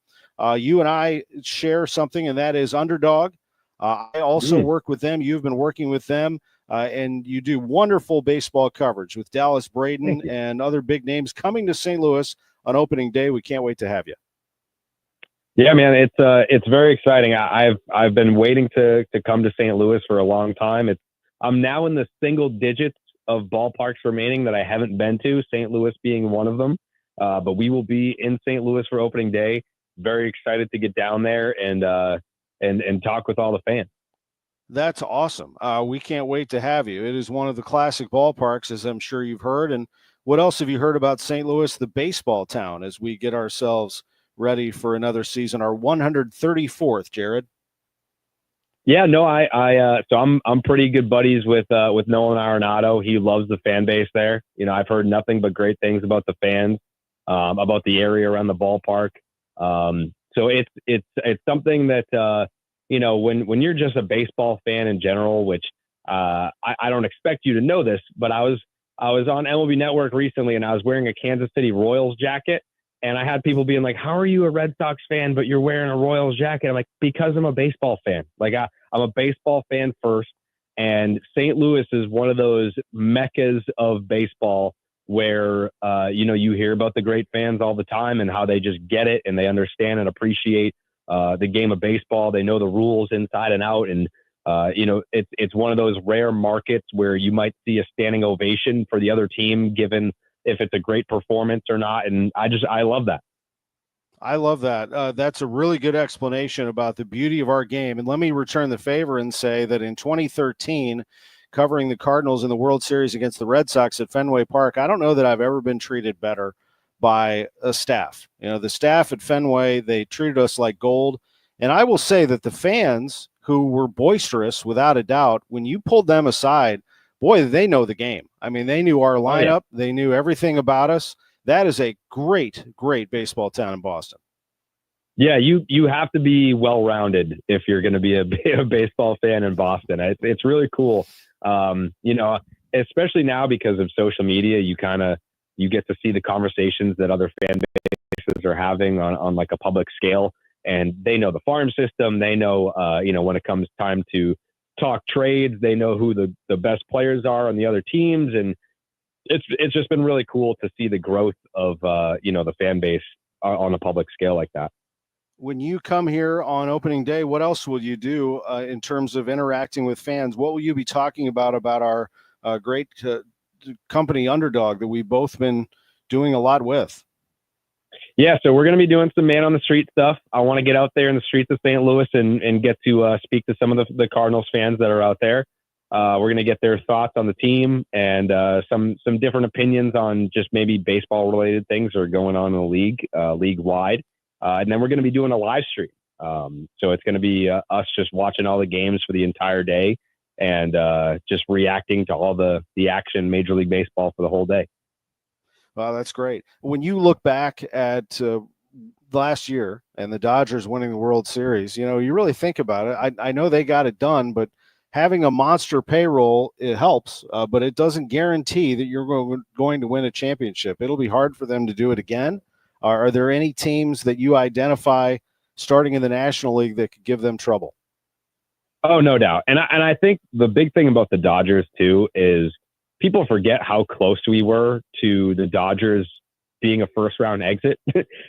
[SPEAKER 1] You and I share something, and that is Underdog. I also work with them. You've been working with them, and you do wonderful baseball coverage with Dallas Braden and other big names coming to St. Louis on opening day. We can't wait to have you.
[SPEAKER 19] Yeah, man, it's very exciting. I've been waiting to come to St. Louis for a long time. I'm now in the single digits of ballparks remaining that I haven't been to, St. Louis being one of them. But we will be in St. Louis for opening day. Very excited to get down there and talk with all the fans.
[SPEAKER 1] That's awesome. We can't wait to have you. It is one of the classic ballparks, as I'm sure you've heard. And what else have you heard about St. Louis, the baseball town, as we get ourselves ready for another season, our 134th, Jared?
[SPEAKER 19] Yeah, no, so I'm pretty good buddies with Nolan Arenado. He loves the fan base there. You know, I've heard nothing but great things about the fans, about the area around the ballpark. So it's something that you know, when you're just a baseball fan in general, which I don't expect you to know this, but I was on MLB Network recently and I was wearing a Kansas City Royals jacket. And I had people being like, how are you a Red Sox fan, but you're wearing a Royals jacket? I'm like, because I'm a baseball fan. Like I'm a baseball fan first. And St. Louis is one of those meccas of baseball where, you know, you hear about the great fans all the time and how they just get it and they understand and appreciate the game of baseball. They know the rules inside and out. And, you know, it's one of those rare markets where you might see a standing ovation for the other team, given if it's a great performance or not. And I love that.
[SPEAKER 1] I love that. That's a really good explanation about the beauty of our game. And let me return the favor and say that in 2013, covering the Cardinals in the World Series against the Red Sox at Fenway Park, I don't know that I've ever been treated better by a staff. You know, the staff at Fenway, they treated us like gold. And I will say that the fans, who were boisterous without a doubt, when you pulled them aside, boy, they know the game. I mean, they knew our lineup. Oh, yeah. They knew everything about us. That is a great, great baseball town in Boston.
[SPEAKER 19] Yeah, you have to be well-rounded if you're going to be a baseball fan in Boston. It's really cool. You know, especially now because of social media, you get to see the conversations that other fan bases are having on like a public scale. And they know the farm system. They know, you know, when it comes time to talk trades, they know who the best players are on the other teams. And it's just been really cool to see the growth of, you know, the fan base on a public scale like that.
[SPEAKER 1] When you come here on opening day, what else will you do in terms of interacting with fans? What will you be talking about our great company Underdog that we've both been doing a lot with?
[SPEAKER 19] Yeah, so we're going to be doing some man on the street stuff. I want to get out there in the streets of St. Louis and get to speak to some of the Cardinals fans that are out there. We're going to get their thoughts on the team and some different opinions on just maybe baseball related things that are going on in the league, league wide. And then we're going to be doing a live stream. So it's going to be us just watching all the games for the entire day and just reacting to all the action Major League Baseball for the whole day.
[SPEAKER 1] Wow, that's great. When you look back at last year and the Dodgers winning the World Series, you know, you really think about it. I know they got it done, but having a monster payroll, it helps, but it doesn't guarantee that you're going to win a championship. It'll be hard for them to do it again. Are there any teams that you identify starting in the National League that could give them trouble?
[SPEAKER 19] Oh, no doubt. And I think the big thing about the Dodgers, too, is people forget how close we were to the Dodgers being a first-round exit.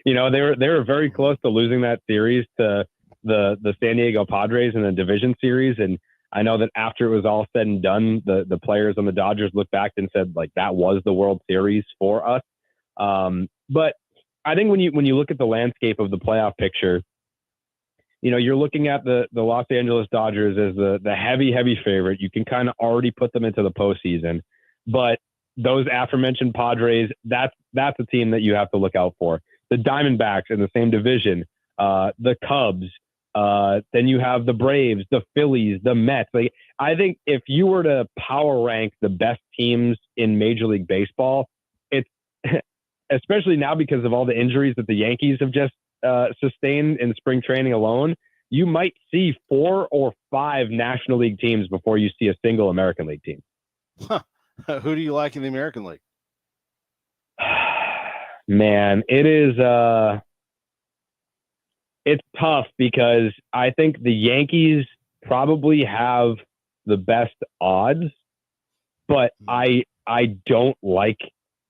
[SPEAKER 19] You know, they were very close to losing that series to the San Diego Padres in the division series. And I know that after it was all said and done, the players on the Dodgers looked back and said, like, that was the World Series for us. But I think when you look at the landscape of the playoff picture, you're looking at the Los Angeles Dodgers as the heavy favorite. You can kind of already put them into the postseason, but those aforementioned Padres, that's a team that you have to look out for. The Diamondbacks in the same division, the Cubs, then you have the Braves, the Phillies, the Mets. Like, I think if you were to power rank the best teams in Major League Baseball, it's especially now because of all the injuries that the Yankees have just sustained in spring training alone, you might see 4 or 5 National League teams before you see a single American League team.
[SPEAKER 1] Huh. Who do you like in the American League?
[SPEAKER 19] Man, it is it's tough because I think the Yankees probably have the best odds, but I don't like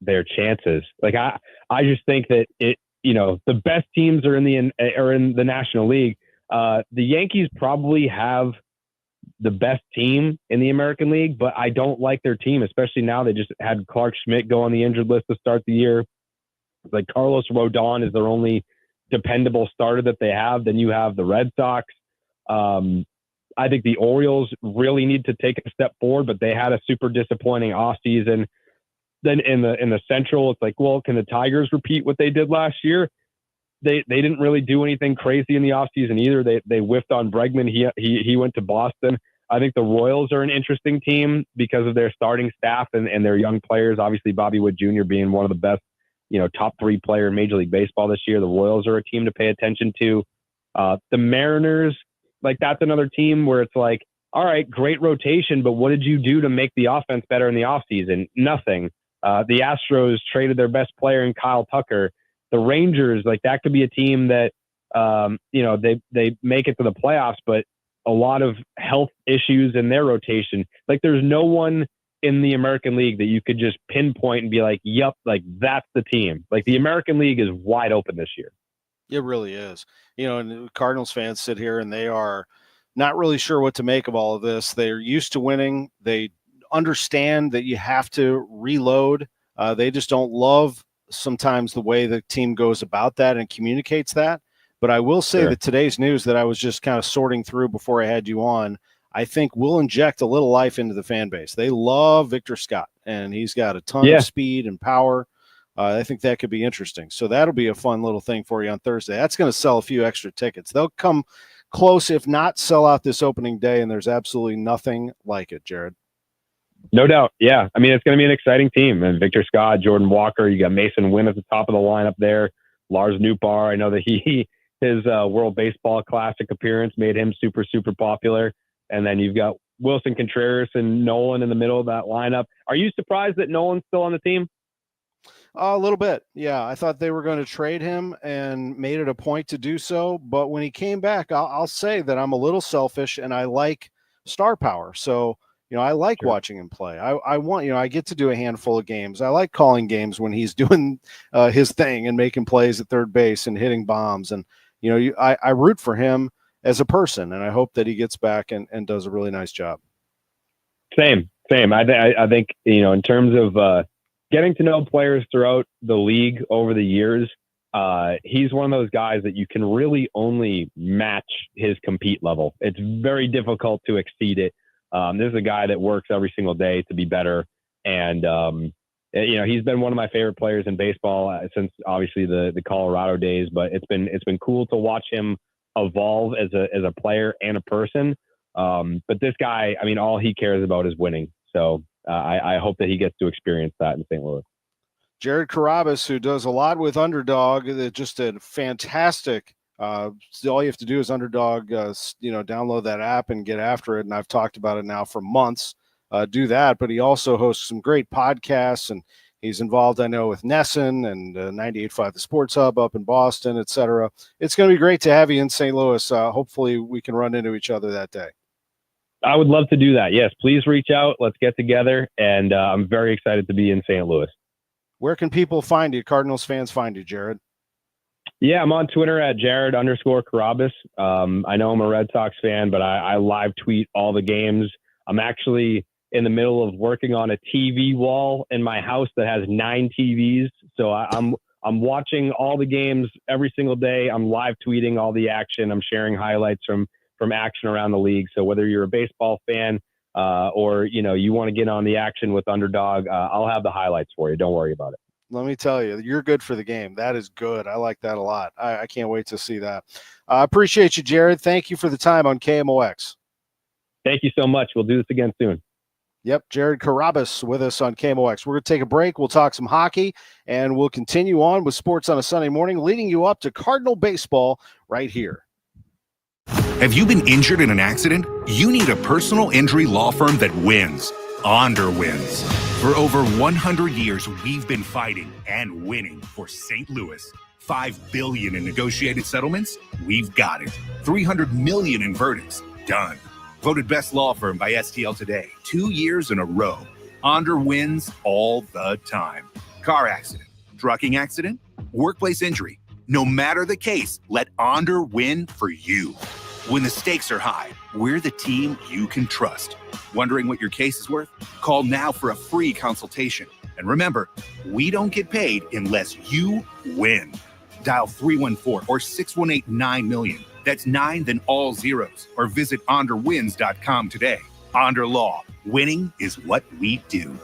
[SPEAKER 19] their chances. Like I just think that the best teams are in the National League. The Yankees probably have the best team in the American League, but I don't like their team, especially now they just had Clark Schmidt go on the injured list to start the year. Like Carlos Rodon is their only dependable starter that they have. Then you have the Red Sox. I think the Orioles really need to take a step forward, but they had a super disappointing offseason. Then in the Central, it's like, well, can the Tigers repeat what they did last year? They didn't really do anything crazy in the offseason either. They whiffed on Bregman. He went to Boston. I think the Royals are an interesting team because of their starting staff and their young players. Obviously, Bobby Wood Jr. being one of the best, top 3 player in Major League Baseball this year. The Royals are a team to pay attention to. The Mariners, like, that's another team where it's like, all right, great rotation, but what did you do to make the offense better in the offseason? Nothing. The Astros traded their best player in Kyle Tucker. The Rangers, like, that could be a team that, they make it to the playoffs, but a lot of health issues in their rotation. Like, there's no one in the American League that you could just pinpoint and be like, yep, like, that's the team. Like, the American League is wide open this year.
[SPEAKER 1] It really is. And Cardinals fans sit here and they are not really sure what to make of all of this. They're used to winning. They understand that you have to reload. They just don't love sometimes the way the team goes about that and communicates that. But I will say that today's news that I was just kind of sorting through before I had you on, I think will inject a little life into the fan base. They love Victor Scott, and he's got a ton of speed and power. I think that could be interesting. So that'll be a fun little thing for you on Thursday. That's going to sell a few extra tickets. They'll come close, if not sell out this opening day, and there's absolutely nothing like it, Jared.
[SPEAKER 19] No doubt. Yeah. I mean, it's going to be an exciting team. And Victor Scott, Jordan Walker, you got Mason Wynn at the top of the lineup there. Lars Nootbaar. I know that his World Baseball Classic appearance made him super, super popular. And then you've got Wilson Contreras and Nolan in the middle of that lineup. Are you surprised that Nolan's still on the team?
[SPEAKER 1] A little bit. Yeah. I thought they were going to trade him and made it a point to do so. But when he came back, I'll say that I'm a little selfish and I like star power. So, I like watching him play. I want, I get to do a handful of games. I like calling games when he's doing his thing and making plays at third base and hitting bombs. And, I root for him as a person, and I hope that he gets back and does a really nice job.
[SPEAKER 19] Same. I think, in terms of getting to know players throughout the league over the years, he's one of those guys that you can really only match his compete level. It's very difficult to exceed it. This is a guy that works every single day to be better. And, he's been one of my favorite players in baseball since obviously the Colorado days, but it's been cool to watch him evolve as a player and a person. But this guy, I mean, all he cares about is winning. So I hope that he gets to experience that in St. Louis.
[SPEAKER 1] Jared Carrabis, who does a lot with Underdog, that just did fantastic. All you have to do is Underdog, download that app and get after it. And I've talked about it now for months. Do that, but he also hosts some great podcasts, and he's involved, I know, with Nesson and 98.5 The Sports Hub up in Boston, etc. It's going to be great to have you in St. Louis. Hopefully we can run into each other that day.
[SPEAKER 19] I would love to do that. Yes, please reach out. Let's get together. And I'm very excited to be in St. Louis.
[SPEAKER 1] Where can people find you, Cardinals fans find you, Jared?
[SPEAKER 19] Yeah, I'm on Twitter at Jared_Carrabis. I know I'm a Red Sox fan, but I live tweet all the games. I'm actually in the middle of working on a TV wall in my house that has 9 TVs. So I'm watching all the games every single day. I'm live tweeting all the action. I'm sharing highlights from action around the league. So whether you're a baseball fan or you want to get on the action with Underdog, I'll have the highlights for you. Don't worry about it.
[SPEAKER 1] Let me tell you, you're good for the game. That is good. I like that a lot. I can't wait to see that. I appreciate you, Jared. Thank you for the time on KMOX.
[SPEAKER 19] Thank you so much. We'll do this again soon.
[SPEAKER 1] Yep, Jared Carrabis with us on KMOX. We're going to take a break. We'll talk some hockey, and we'll continue on with sports on a Sunday morning, leading you up to Cardinal baseball right here.
[SPEAKER 20] Have you been injured in an accident? You need a personal injury law firm that wins. Onder wins. For over 100 years, we've been fighting and winning for St. Louis. $5 billion in negotiated settlements? We've got it. $300 million in verdicts? Done. Voted best law firm by STL Today 2 years in a row. Onder wins all the time. Car accident, trucking accident, workplace injury. No matter the case, let Onder win for you. When the stakes are high, we're the team you can trust. Wondering what your case is worth? Call now for a free consultation. And remember, we don't get paid unless you win. Dial 314 or 618-9-million. That's 9 then all zeros. Or visit onderwins.com today. Onder Law. Winning is what we do.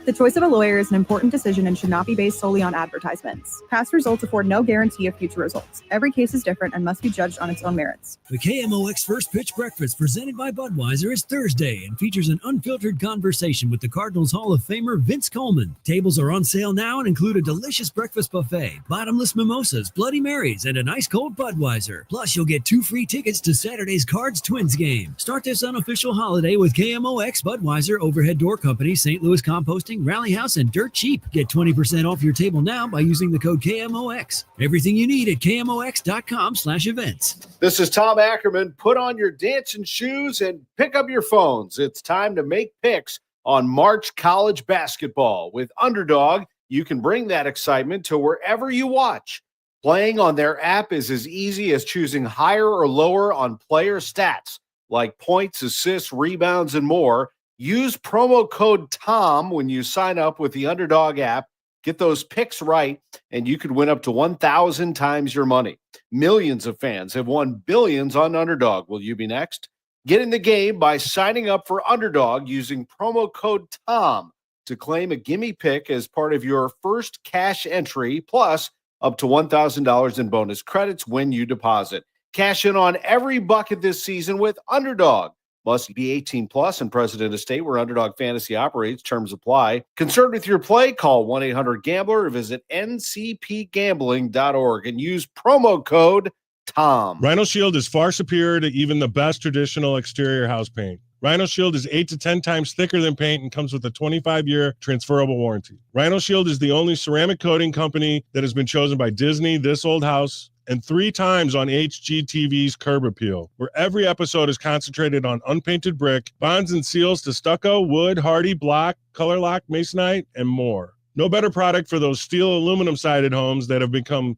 [SPEAKER 21] The choice of a lawyer is an important decision and should not be based solely on advertisements. Past results afford no guarantee of future results. Every case is different and must be judged on its own merits.
[SPEAKER 22] The KMOX First Pitch Breakfast presented by Budweiser is Thursday and features an unfiltered conversation with the Cardinals Hall of Famer Vince Coleman. Tables are on sale now and include a delicious breakfast buffet, bottomless mimosas, Bloody Marys, and an ice-cold Budweiser. Plus, you'll get 2 free tickets to Saturday's Cards-Twins game. Start this unofficial holiday with KMOX, Budweiser, Overhead Door Company, St. Louis Composting, Rally House, and Dirt Cheap. Get 20% off your table now by using the code KMOX. Everything you need at KMOX.com/events.
[SPEAKER 1] This is Tom Ackerman. Put on your dancing shoes and pick up your phones. It's time to make picks on March college basketball. With Underdog, you can bring that excitement to wherever you watch. Playing on their app is as easy as choosing higher or lower on player stats, like points, assists, rebounds, and more. Use promo code TOM when you sign up with the Underdog app. Get those picks right, and you could win up to 1,000 times your money. Millions of fans have won billions on Underdog. Will you be next? Get in the game by signing up for Underdog using promo code TOM to claim a gimme pick as part of your first cash entry, plus up to $1,000 in bonus credits when you deposit. Cash in on every bucket this season with Underdog. Must be 18 plus and present in a state where Underdog Fantasy operates. Terms apply. Concerned with your play? Call 1-800-GAMBLER or visit ncpgambling.org and use promo code TOM.
[SPEAKER 23] Rhino Shield is far superior to even the best traditional exterior house paint. Rhino Shield is 8 to 10 times thicker than paint and comes with a 25-year transferable warranty. Rhino Shield is the only ceramic coating company that has been chosen by Disney, This Old House, and 3 times on HGTV's Curb Appeal, where every episode is concentrated on unpainted brick, bonds and seals to stucco, wood, hardy, block, color lock, masonite, and more. No better product for those steel aluminum-sided homes that have become,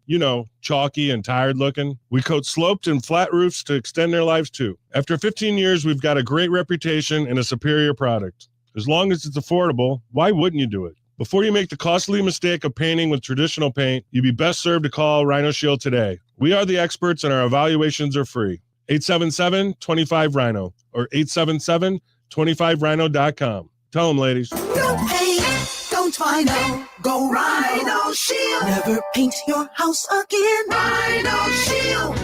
[SPEAKER 23] chalky and tired looking. We coat sloped and flat roofs to extend their lives too. After 15 years, we've got a great reputation and a superior product. As long as it's affordable, why wouldn't you do it? Before you make the costly mistake of painting with traditional paint, you'd be best served to call Rhino Shield today. We are the experts and our evaluations are free. 877-25-RHINO or 877-25rhino.com. Tell them, ladies.
[SPEAKER 24] Don't paint, don't Rhino, go Rhino Shield. Never paint your house again. Rhino Shield.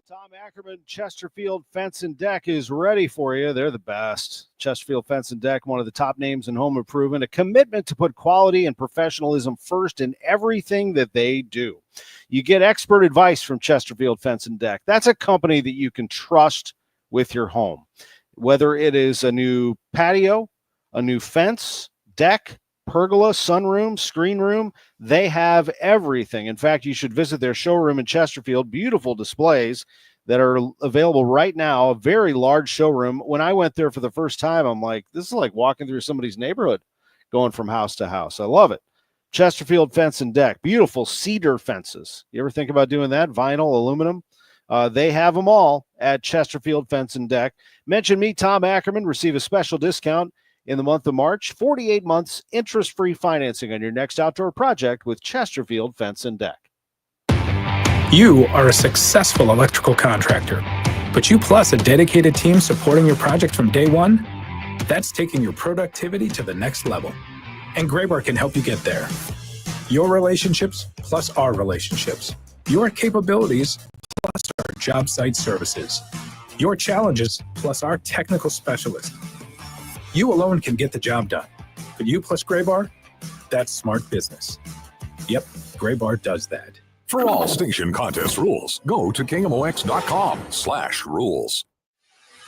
[SPEAKER 1] Tom Ackerman, Chesterfield Fence and Deck is ready for you. They're the best. Chesterfield Fence and Deck, one of the top names in home improvement, a commitment to put quality and professionalism first in everything that they do. You get expert advice from Chesterfield Fence and Deck. That's a company that you can trust with your home. Whether it is a new patio, a new fence, deck, pergola, sunroom, screen room, they have everything. In fact, you should visit their showroom in Chesterfield. Beautiful displays that are available right now, a very large showroom. When I went there for the first time, I'm like, this is like walking through somebody's neighborhood, going from house to house. I love it. Chesterfield Fence and Deck, beautiful cedar fences. You ever think about doing that? Vinyl, aluminum? They have them all at Chesterfield Fence and Deck. Mention me, Tom Ackerman, receive a special discount in the month of March. 48 months interest-free financing on your next outdoor project with Chesterfield Fence and Deck.
[SPEAKER 3] You are a successful electrical contractor, but you plus a dedicated team supporting your project from day one? That's taking your productivity to the next level. And Graybar can help you get there. Your relationships plus our relationships. Your capabilities plus our job site services. Your challenges plus our technical specialists. You alone can get the job done. But you plus Graybar, that's smart business. Yep, Graybar does that.
[SPEAKER 10] For all station contest rules, go to KMOX.com/rules.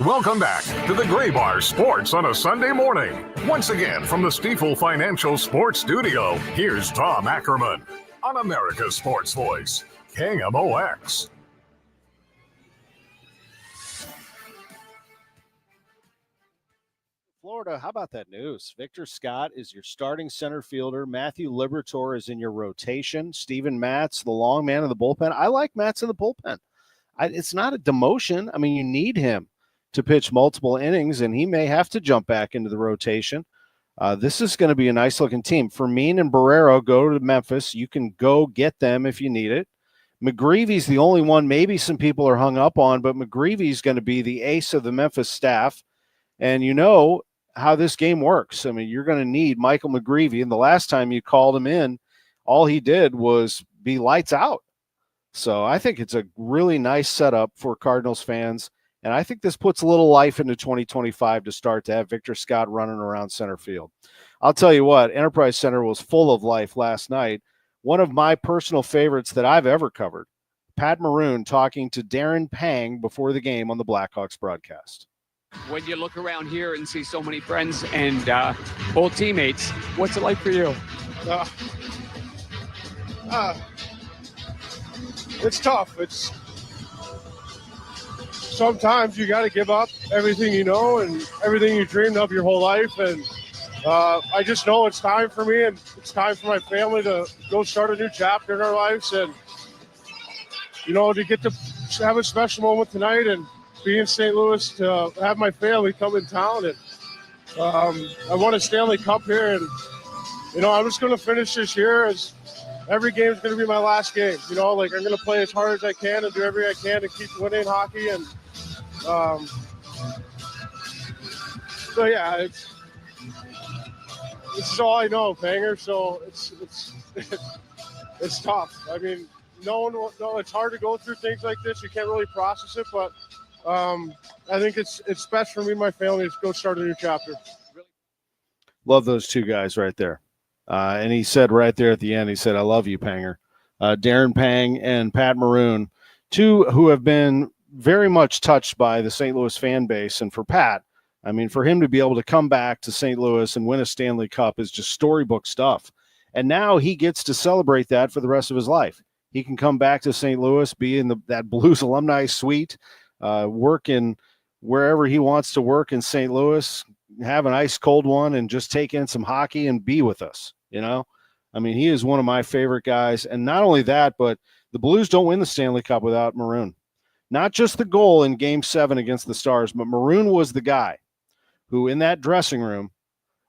[SPEAKER 10] Welcome back to the Graybar Sports on a Sunday morning. Once again, from the Stifel Financial Sports Studio, here's Tom Ackerman on America's Sports Voice, KMOX.
[SPEAKER 1] Florida, how about that news? Victor Scott is your starting center fielder. Matthew Liberatore is in your rotation. Steven Matz, the long man in the bullpen. I like Matz in the bullpen. It's not a demotion. I mean, you need him to pitch multiple innings, and he may have to jump back into the rotation. This is going to be a nice-looking team. Fermin and Barrero go to Memphis. You can go get them if you need it. McGreevy's the only one maybe some people are hung up on, but McGreevy's going to be the ace of the Memphis staff. And you know how this game works. I mean, you're going to need Michael McGreevy, and the last time you called him in, all he did was be lights out. So I think it's a really nice setup for Cardinals fans. And I think this puts a little life into 2025 to start to have Victor Scott running around center field. I'll tell you what, Enterprise Center was full of life last night. One of my personal favorites that I've ever covered, Pat Maroon talking to Darren Pang before the game on the Blackhawks broadcast.
[SPEAKER 4] When you look around here and see so many friends and old teammates, what's it like for you?
[SPEAKER 5] It's tough. It's sometimes you got to give up everything you know and everything you dreamed of your whole life. And I just know it's time for me and it's time for my family to go start a new chapter in our lives. And, you know, to get to have a special moment tonight and be in St. Louis, to have my family come in town. And I won a Stanley Cup here. And, you know, I'm just going to finish this year as every game is going to be my last game. You know, like I'm going to play as hard as I can and do everything I can to keep winning hockey. And so, yeah, this is all I know, Banger. So it's tough. I mean, no, it's hard to go through things like this. You can't really process it, but I think it's best for me and my family to go start a new chapter.
[SPEAKER 1] Love those two guys right there. And he said right there at the end, he said, I love you, Panger. Darren Pang and Pat Maroon, two who have been very much touched by the St. Louis fan base. And for Pat, I mean, for him to be able to come back to St. Louis and win a Stanley Cup is just storybook stuff. And now he gets to celebrate that for the rest of his life. He can come back to St. Louis, be in that Blues alumni suite, work in wherever he wants to work in St. Louis, have an ice cold one and just take in some hockey and be with us. You know, I mean, he is one of my favorite guys. And not only that, but the Blues don't win the Stanley Cup without Maroon. Not just the goal in Game 7 against the Stars, but Maroon was the guy who in that dressing room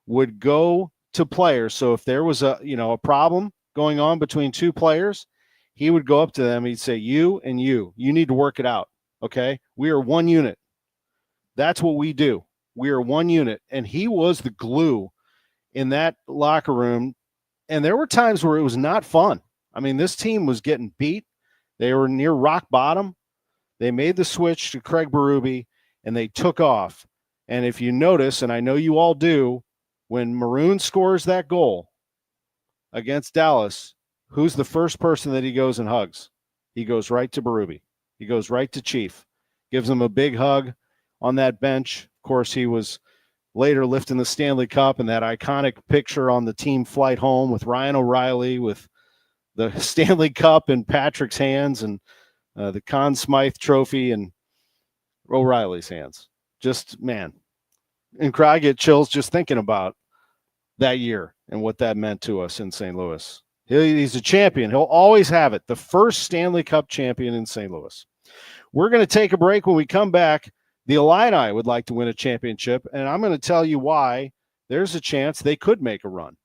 [SPEAKER 1] would go to players. So if there was a problem going on between two players, he would go up to them. He'd say, you and you need to work it out. Okay. We are one unit. That's what we do. We are one unit. And he was the glue in that locker room. And there were times where it was not fun. I mean, this team was getting beat. They were near rock bottom. They made the switch to Craig Berube and they took off. And if you notice, and I know you all do, when Maroon scores that goal against Dallas, who's the first person that he goes and hugs? He goes right to Berube. He goes right to Chief, gives him a big hug on that bench. Of course, he was later lifting the Stanley Cup and that iconic picture on the team flight home with Ryan O'Reilly with the Stanley Cup in Patrick's hands and the Conn Smythe trophy in O'Reilly's hands. Just, man. And I get chills just thinking about that year and what that meant to us in St. Louis. He's a champion. He'll always have it. The first Stanley Cup champion in St. Louis. We're going to take a break. When we come back, the Illini would like to win a championship, and I'm going to tell you why there's a chance they could make a run.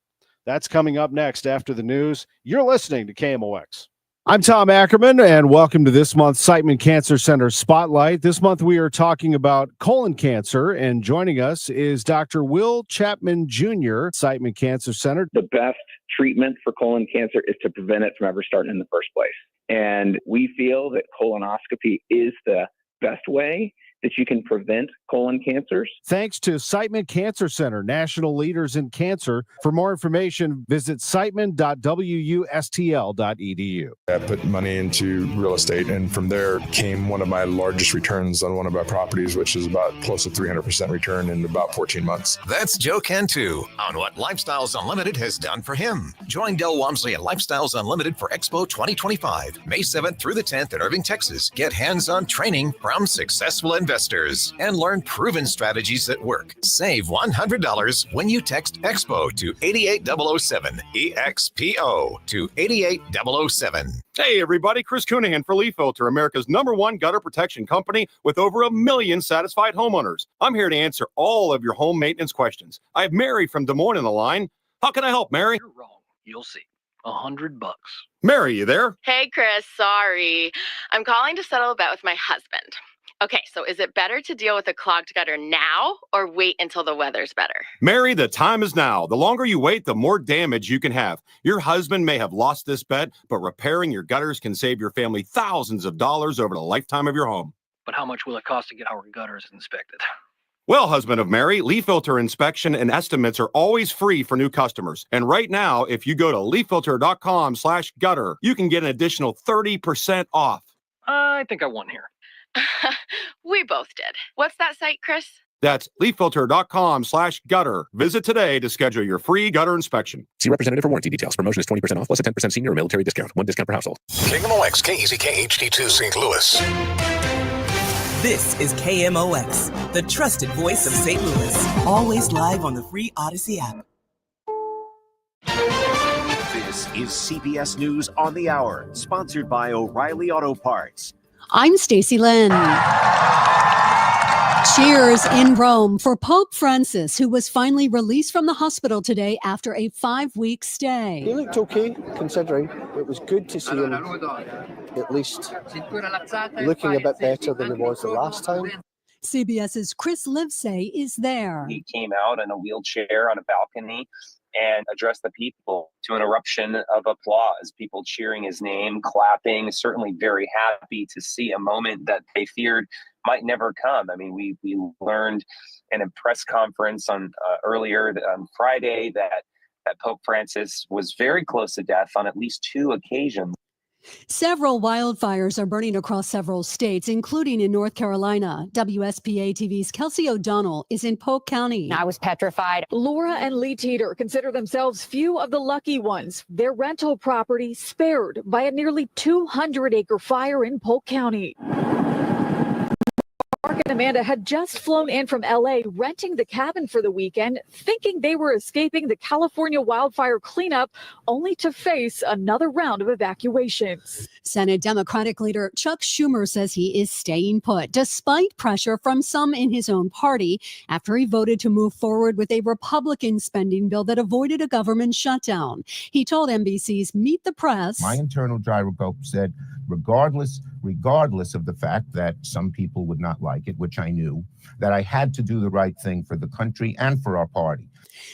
[SPEAKER 1] That's coming up next after the news. You're listening to KMOX. I'm Tom Ackerman, and welcome to this month's Siteman Cancer Center Spotlight. This month we are talking about colon cancer, and joining us is Dr. Will Chapman Jr., Siteman Cancer Center.
[SPEAKER 2] The best treatment for colon cancer is to prevent it from ever starting in the first place. And we feel that colonoscopy is the best way that you can prevent colon cancers.
[SPEAKER 1] Thanks to Siteman Cancer Center, national leaders in cancer. For more information, visit siteman.wustl.edu.
[SPEAKER 7] I put money into real estate, and from there came one of my largest returns on one of our properties, which is about close to 300% return in about 14 months.
[SPEAKER 8] That's Joe Cantu on what Lifestyles Unlimited has done for him. Join Del Walmsley and Lifestyles Unlimited for Expo 2025, May 7th through the 10th in Irving, Texas. Get hands-on training from successful investors and learn proven strategies that work. Save $100 when you text EXPO to 88007, EXPO to 88007.
[SPEAKER 9] Hey everybody, Chris Coonihan for Leaf Filter, America's #1 gutter protection company with over 1 million satisfied homeowners. I'm here to answer all of your home maintenance questions. I have Mary from Des Moines on the line. How can I help, Mary?
[SPEAKER 25] You're wrong. You'll see. $100.
[SPEAKER 9] Mary, you there?
[SPEAKER 26] Hey, Chris. Sorry. I'm calling to settle a bet with my husband. Okay, so is it better to deal with a clogged gutter now or wait until the weather's better?
[SPEAKER 9] Mary, the time is now. The longer you wait, the more damage you can have. Your husband may have lost this bet, but repairing your gutters can save your family thousands of dollars over the lifetime of your home.
[SPEAKER 25] But how much will it cost to get our gutters inspected?
[SPEAKER 9] Well, husband of Mary, leaf filter inspection and estimates are always free for new customers. And right now, if you go to leaffilter.com/gutter, you can get an additional 30% off.
[SPEAKER 25] I think I won here.
[SPEAKER 26] We both did. What's that site, Chris?
[SPEAKER 9] That's leaffilter.com/gutter. Visit today to schedule your free gutter inspection.
[SPEAKER 27] See representative for warranty details. Promotion is 20% off plus a 10% senior or military discount. One discount per household.
[SPEAKER 8] KMOX, KEZK, HD2 St. Louis.
[SPEAKER 28] This is KMOX, the trusted voice of St. Louis. Always live on the free Odyssey app.
[SPEAKER 29] This is CBS News on the Hour, sponsored by O'Reilly Auto Parts.
[SPEAKER 30] I'm Stacey Lynn. Cheers in Rome for Pope Francis, who was finally released from the hospital today after a 5-week stay.
[SPEAKER 31] He looked okay, considering. It was good to see him at least looking a bit better than he was the last time.
[SPEAKER 30] CBS's Chris Livesay is there.
[SPEAKER 32] He came out in a wheelchair on a balcony and addressed the people to an eruption of applause, people cheering his name, clapping, certainly very happy to see a moment that they feared might never come. I mean, we learned in a press conference earlier on Friday that Pope Francis was very close to death on at least 2 occasions.
[SPEAKER 30] Several wildfires are burning across several states, including in North Carolina. WSPA TV's Kelsey O'Donnell is in Polk County.
[SPEAKER 33] I was petrified.
[SPEAKER 34] Laura and Lee Teeter consider themselves few of the lucky ones. Their rental property spared by a nearly 200-acre fire in Polk County. Mark and Amanda had just flown in from L.A., renting the cabin for the weekend, thinking they were escaping the California wildfire cleanup, only to face another round of evacuations.
[SPEAKER 30] Senate Democratic leader Chuck Schumer says he is staying put, despite pressure from some in his own party, after he voted to move forward with a Republican spending bill that avoided a government shutdown. He told NBC's Meet the Press,
[SPEAKER 35] "My internal gyroscope said, regardless of the fact that some people would not like it, which I knew, that I had to do the right thing for the country and for our party."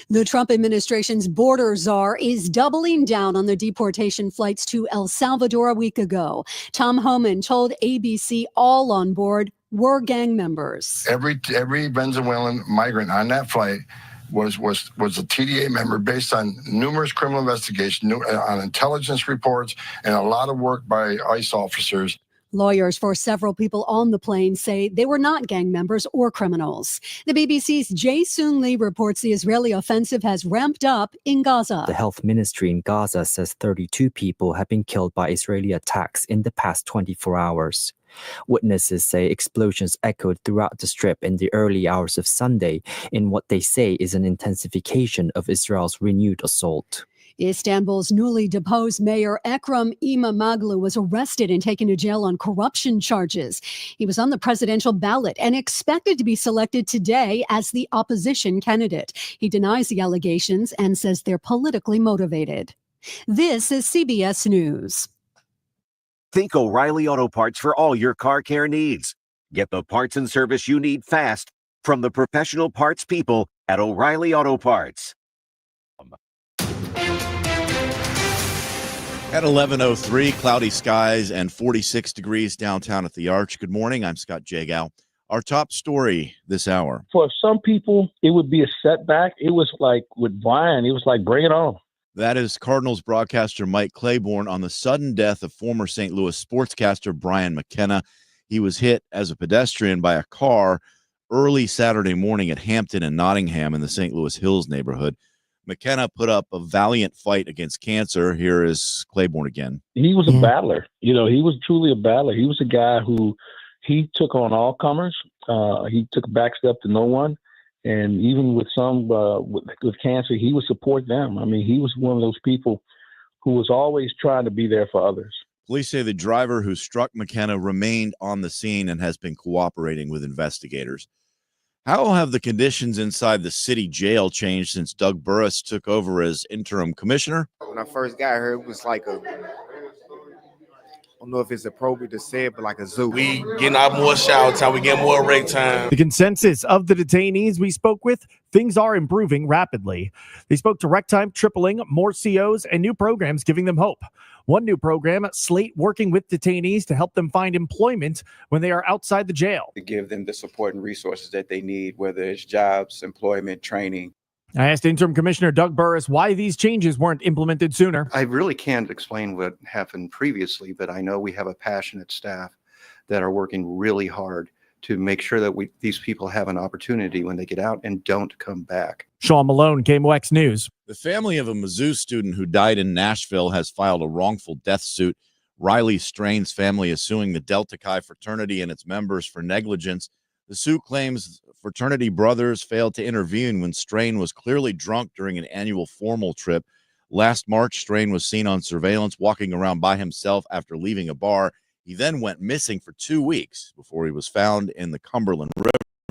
[SPEAKER 30] The Trump administration's border czar is doubling down on the deportation flights to El Salvador a week ago. Tom Homan told ABC all on board were gang members.
[SPEAKER 36] Every Venezuelan migrant on that flight was a TDA member based on numerous criminal investigations, on intelligence reports, and a lot of work by ICE officers.
[SPEAKER 30] Lawyers for several people on the plane say they were not gang members or criminals. The BBC's Jae-Soon Lee reports the Israeli offensive has ramped up in Gaza.
[SPEAKER 37] The health ministry in Gaza says 32 people have been killed by Israeli attacks in the past 24 hours.
[SPEAKER 6] Witnesses say explosions echoed throughout the Strip in the early hours of Sunday in what they say is an intensification of Israel's renewed assault.
[SPEAKER 30] Istanbul's newly deposed mayor Ekrem İmamoğlu was arrested and taken to jail on corruption charges. He was on the presidential ballot and expected to be selected today as the opposition candidate. He denies the allegations and says they're politically motivated. This is CBS News.
[SPEAKER 29] Think O'Reilly Auto Parts for all your car care needs. Get the parts and service you need fast from the professional parts people at O'Reilly Auto Parts.
[SPEAKER 11] At 11:03, cloudy skies and 46 degrees downtown at the Arch. Good morning. I'm Scott Jagow. Our top story this hour.
[SPEAKER 12] For some people, it would be a setback. It was like with Brian, it was like, bring it on.
[SPEAKER 11] That is Cardinals broadcaster Mike Claiborne on the sudden death of former St. Louis sportscaster Brian McKenna. He was hit as a pedestrian by a car early Saturday morning at Hampton and Nottingham in the St. Louis Hills neighborhood. McKenna put up a valiant fight against cancer. Here is Claiborne again.
[SPEAKER 12] He was a battler. You know, he was truly a battler. He was a guy who he took on all comers. He took a back step to no one. And even with some with cancer, he would support them. I mean, he was one of those people who was always trying to be there for others.
[SPEAKER 11] Police say the driver who struck McKenna remained on the scene and has been cooperating with investigators. How have the conditions inside the city jail changed since Doug Burris took over as interim commissioner?
[SPEAKER 13] When I first got here, it was like I don't know if it's appropriate to say it, but like a zoo.
[SPEAKER 14] We getting out more shower time. We getting more rec time.
[SPEAKER 15] The consensus of the detainees we spoke with, things are improving rapidly. They spoke to rec time tripling, more COs, and new programs giving them hope. One new program, Slate, working with detainees to help them find employment when they are outside the jail.
[SPEAKER 16] To give them the support and resources that they need, whether it's jobs, employment, training.
[SPEAKER 15] I asked Interim Commissioner Doug Burris why these changes weren't implemented sooner.
[SPEAKER 17] I really can't explain what happened previously, but I know we have a passionate staff that are working really hard to make sure that these people have an opportunity when they get out and don't come back.
[SPEAKER 15] Sean Malone, KMOX News.
[SPEAKER 11] The family of a Mizzou student who died in Nashville has filed a wrongful death suit. Riley Strain's family is suing the Delta Chi fraternity and its members for negligence. The suit claims fraternity brothers failed to intervene when Strain was clearly drunk during an annual formal trip. Last March, Strain was seen on surveillance walking around by himself after leaving a bar. He then went missing for 2 weeks before he was found in the Cumberland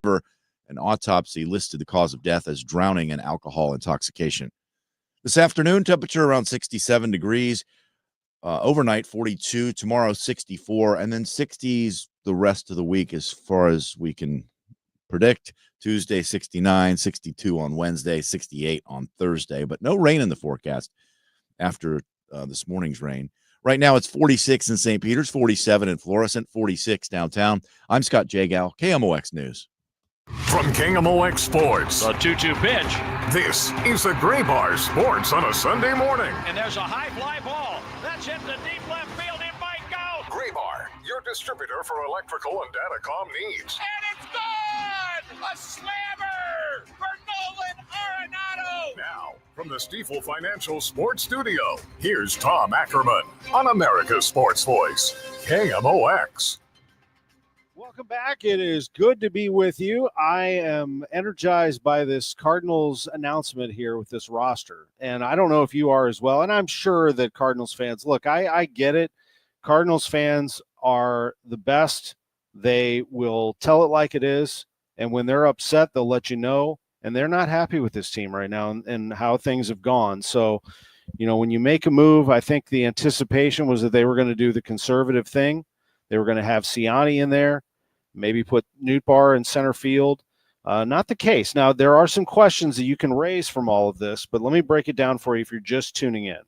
[SPEAKER 11] River. An autopsy listed the cause of death as drowning and alcohol intoxication. This afternoon, temperature around 67 degrees. Overnight, 42. Tomorrow, 64. And then 60s the rest of the week as far as we can predict. Tuesday, 69, 62 on Wednesday, 68 on Thursday. But no rain in the forecast after this morning's rain. Right now, it's 46 in St. Peters, 47 in Florissant, 46 downtown. I'm Scott Jagow, KMOX News.
[SPEAKER 10] From KMOX Sports.
[SPEAKER 18] A 2-2 pitch.
[SPEAKER 10] This is the Gray Bar Sports on a Sunday morning.
[SPEAKER 18] And there's a high fly ball. That's hit the deep left field. It might go.
[SPEAKER 10] Gray Bar, your distributor for electrical and datacom needs.
[SPEAKER 18] And it's gone! A slammer for Nolan Arenado.
[SPEAKER 10] Now, from the Stifel Financial Sports Studio, here's Tom Ackerman on America's Sports Voice, KMOX.
[SPEAKER 1] Welcome back. It is good to be with you. I am energized by this Cardinals announcement here with this roster, and I don't know if you are as well, and I'm sure that Cardinals fans, look, I get it. Cardinals fans are the best. They will tell it like it is, and when they're upset, they'll let you know, and they're not happy with this team right now and how things have gone. So, you know, when you make a move, I think the anticipation was that they were going to do the conservative thing. They were going to have Siani in there. Maybe put Nootbaar in center field. Not the case. Now, there are some questions that you can raise from all of this, but let me break it down for you if you're just tuning in.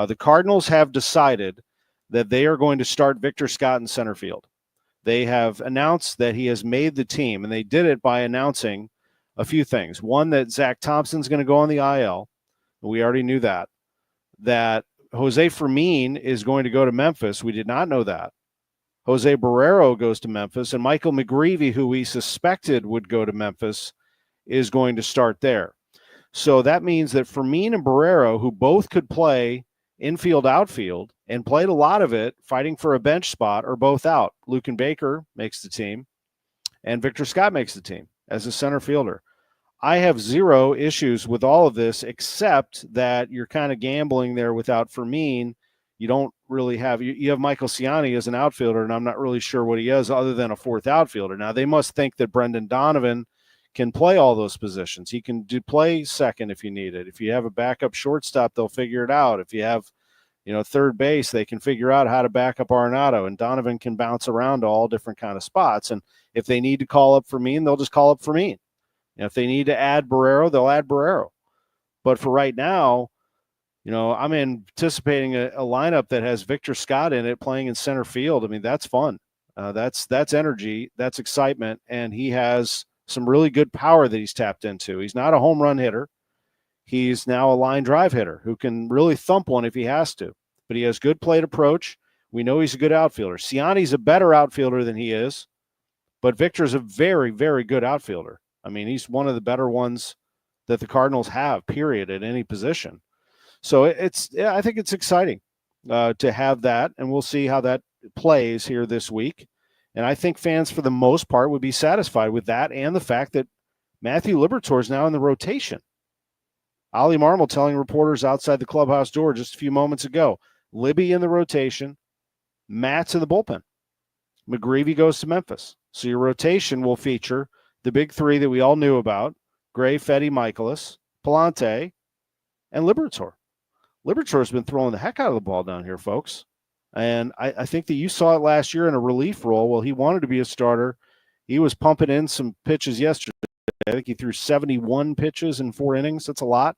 [SPEAKER 1] The Cardinals have decided that they are going to start Victor Scott in center field. They have announced that he has made the team, and they did it by announcing a few things. One, that Zach Thompson's going to go on the IL. We already knew that. That Jose Fermin is going to go to Memphis. We did not know that. Jose Barrero goes to Memphis, and Michael McGreevy, who we suspected would go to Memphis, is going to start there. So that means that Fermin and Barrero, who both could play infield, outfield, and played a lot of it fighting for a bench spot or both out. Luken Baker makes the team, and Victor Scott makes the team as a center fielder. I have zero issues with all of this, except that you're kind of gambling there without Fermin. You don't really have – you have Michael Ciani as an outfielder, and I'm not really sure what he is other than a fourth outfielder. Now, they must think that Brendan Donovan can play all those positions. He can play second if you need it. If you have a backup shortstop, they'll figure it out. If you have, third base, they can figure out how to back up Arenado, and Donovan can bounce around to all different kind of spots. And if they need to call up Fermin, they'll just call up Fermin. If they need to add Barrero, they'll add Barrero. But for right now, I'm anticipating a lineup that has Victor Scott in it playing in center field. I mean, that's fun. That's energy. That's excitement. And he has some really good power that he's tapped into. He's not a home run hitter. He's now a line drive hitter who can really thump one if he has to. But he has good plate approach. We know he's a good outfielder. Ciani's a better outfielder than he is. But Victor's a very, very good outfielder. I mean, he's one of the better ones that the Cardinals have, period, at any position. So I think it's exciting to have that, and we'll see how that plays here this week. And I think fans, for the most part, would be satisfied with that and the fact that Matthew Liberatore is now in the rotation. Ollie Marmol telling reporters outside the clubhouse door just a few moments ago, Libby in the rotation, Matt's in the bullpen. McGreevy goes to Memphis. So your rotation will feature the big three that we all knew about, Gray, Fetty, Michaelis, Palante, and Liberatore. Liberatore's been throwing the heck out of the ball down here, folks. And I think that you saw it last year in a relief role. Well, he wanted to be a starter. He was pumping in some pitches yesterday. I think he threw 71 pitches in 4 innings. That's a lot.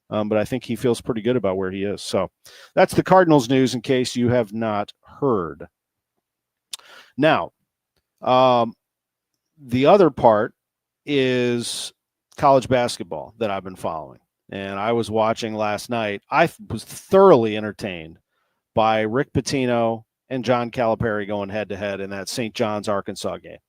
[SPEAKER 1] But I think he feels pretty good about where he is. So that's the Cardinals news in case you have not heard. Now, the other part is college basketball that I've been following. And I was watching last night. I was thoroughly entertained by Rick Pitino and John Calipari going head-to-head in that St. John's, Arkansas game.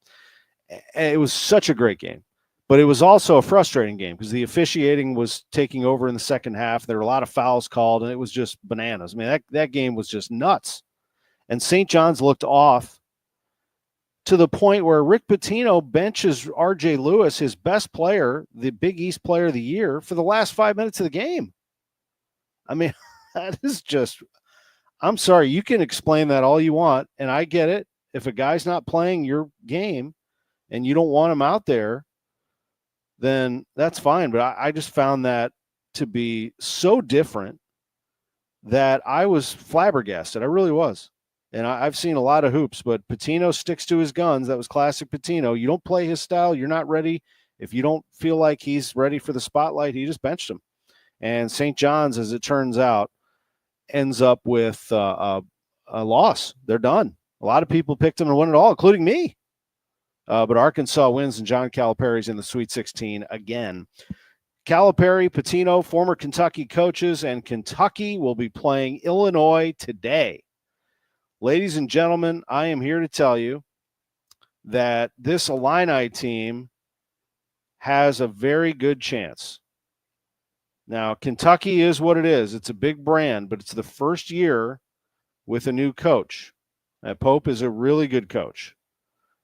[SPEAKER 1] It was such a great game. But it was also a frustrating game because the officiating was taking over in the second half. There were a lot of fouls called, and it was just bananas. I mean, that game was just nuts. And St. John's looked off to the point where Rick Pitino benches R.J. Lewis, his best player, the Big East Player of the Year, for the last 5 minutes of the game. I mean, that is just – I'm sorry. You can explain that all you want, and I get it. If a guy's not playing your game and you don't want him out there, then that's fine. But I just found that to be so different that I was flabbergasted. I really was. And I've seen a lot of hoops, but Pitino sticks to his guns. That was classic Pitino. You don't play his style. You're not ready. If you don't feel like he's ready for the spotlight, he just benched him. And St. John's, as it turns out, ends up with a loss. They're done. A lot of people picked them to win it all, including me. But Arkansas wins, and John Calipari's in the Sweet 16 again. Calipari, Pitino, former Kentucky coaches, and Kentucky will be playing Illinois today. Ladies and gentlemen, I am here to tell you that this Illini team has a very good chance. Now, Kentucky is what it is. It's a big brand, but it's the first year with a new coach. Pope is a really good coach,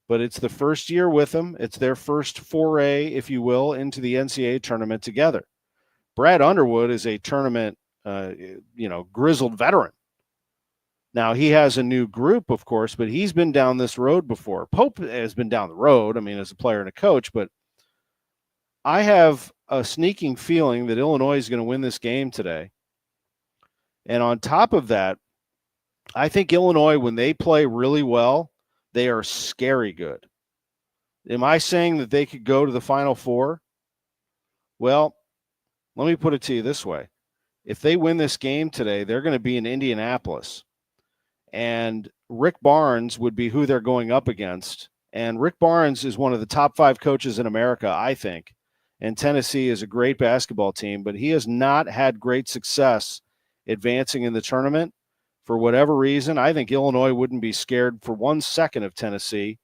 [SPEAKER 1] but it's the first year with him. It's their first foray, if you will, into the NCAA tournament together. Brad Underwood is a tournament, grizzled veteran. Now, he has a new group, of course, but he's been down this road before. Pope has been down the road, as a player and a coach, but I have a sneaking feeling that Illinois is going to win this game today. And on top of that, I think Illinois, when they play really well, they are scary good. Am I saying that they could go to the Final Four? Well, let me put it to you this way. If they win this game today, they're going to be in Indianapolis. And Rick Barnes would be who they're going up against. And Rick Barnes is one of the top 5 coaches in America, I think. And Tennessee is a great basketball team, but he has not had great success advancing in the tournament. For whatever reason, I think Illinois wouldn't be scared for 1 second of Tennessee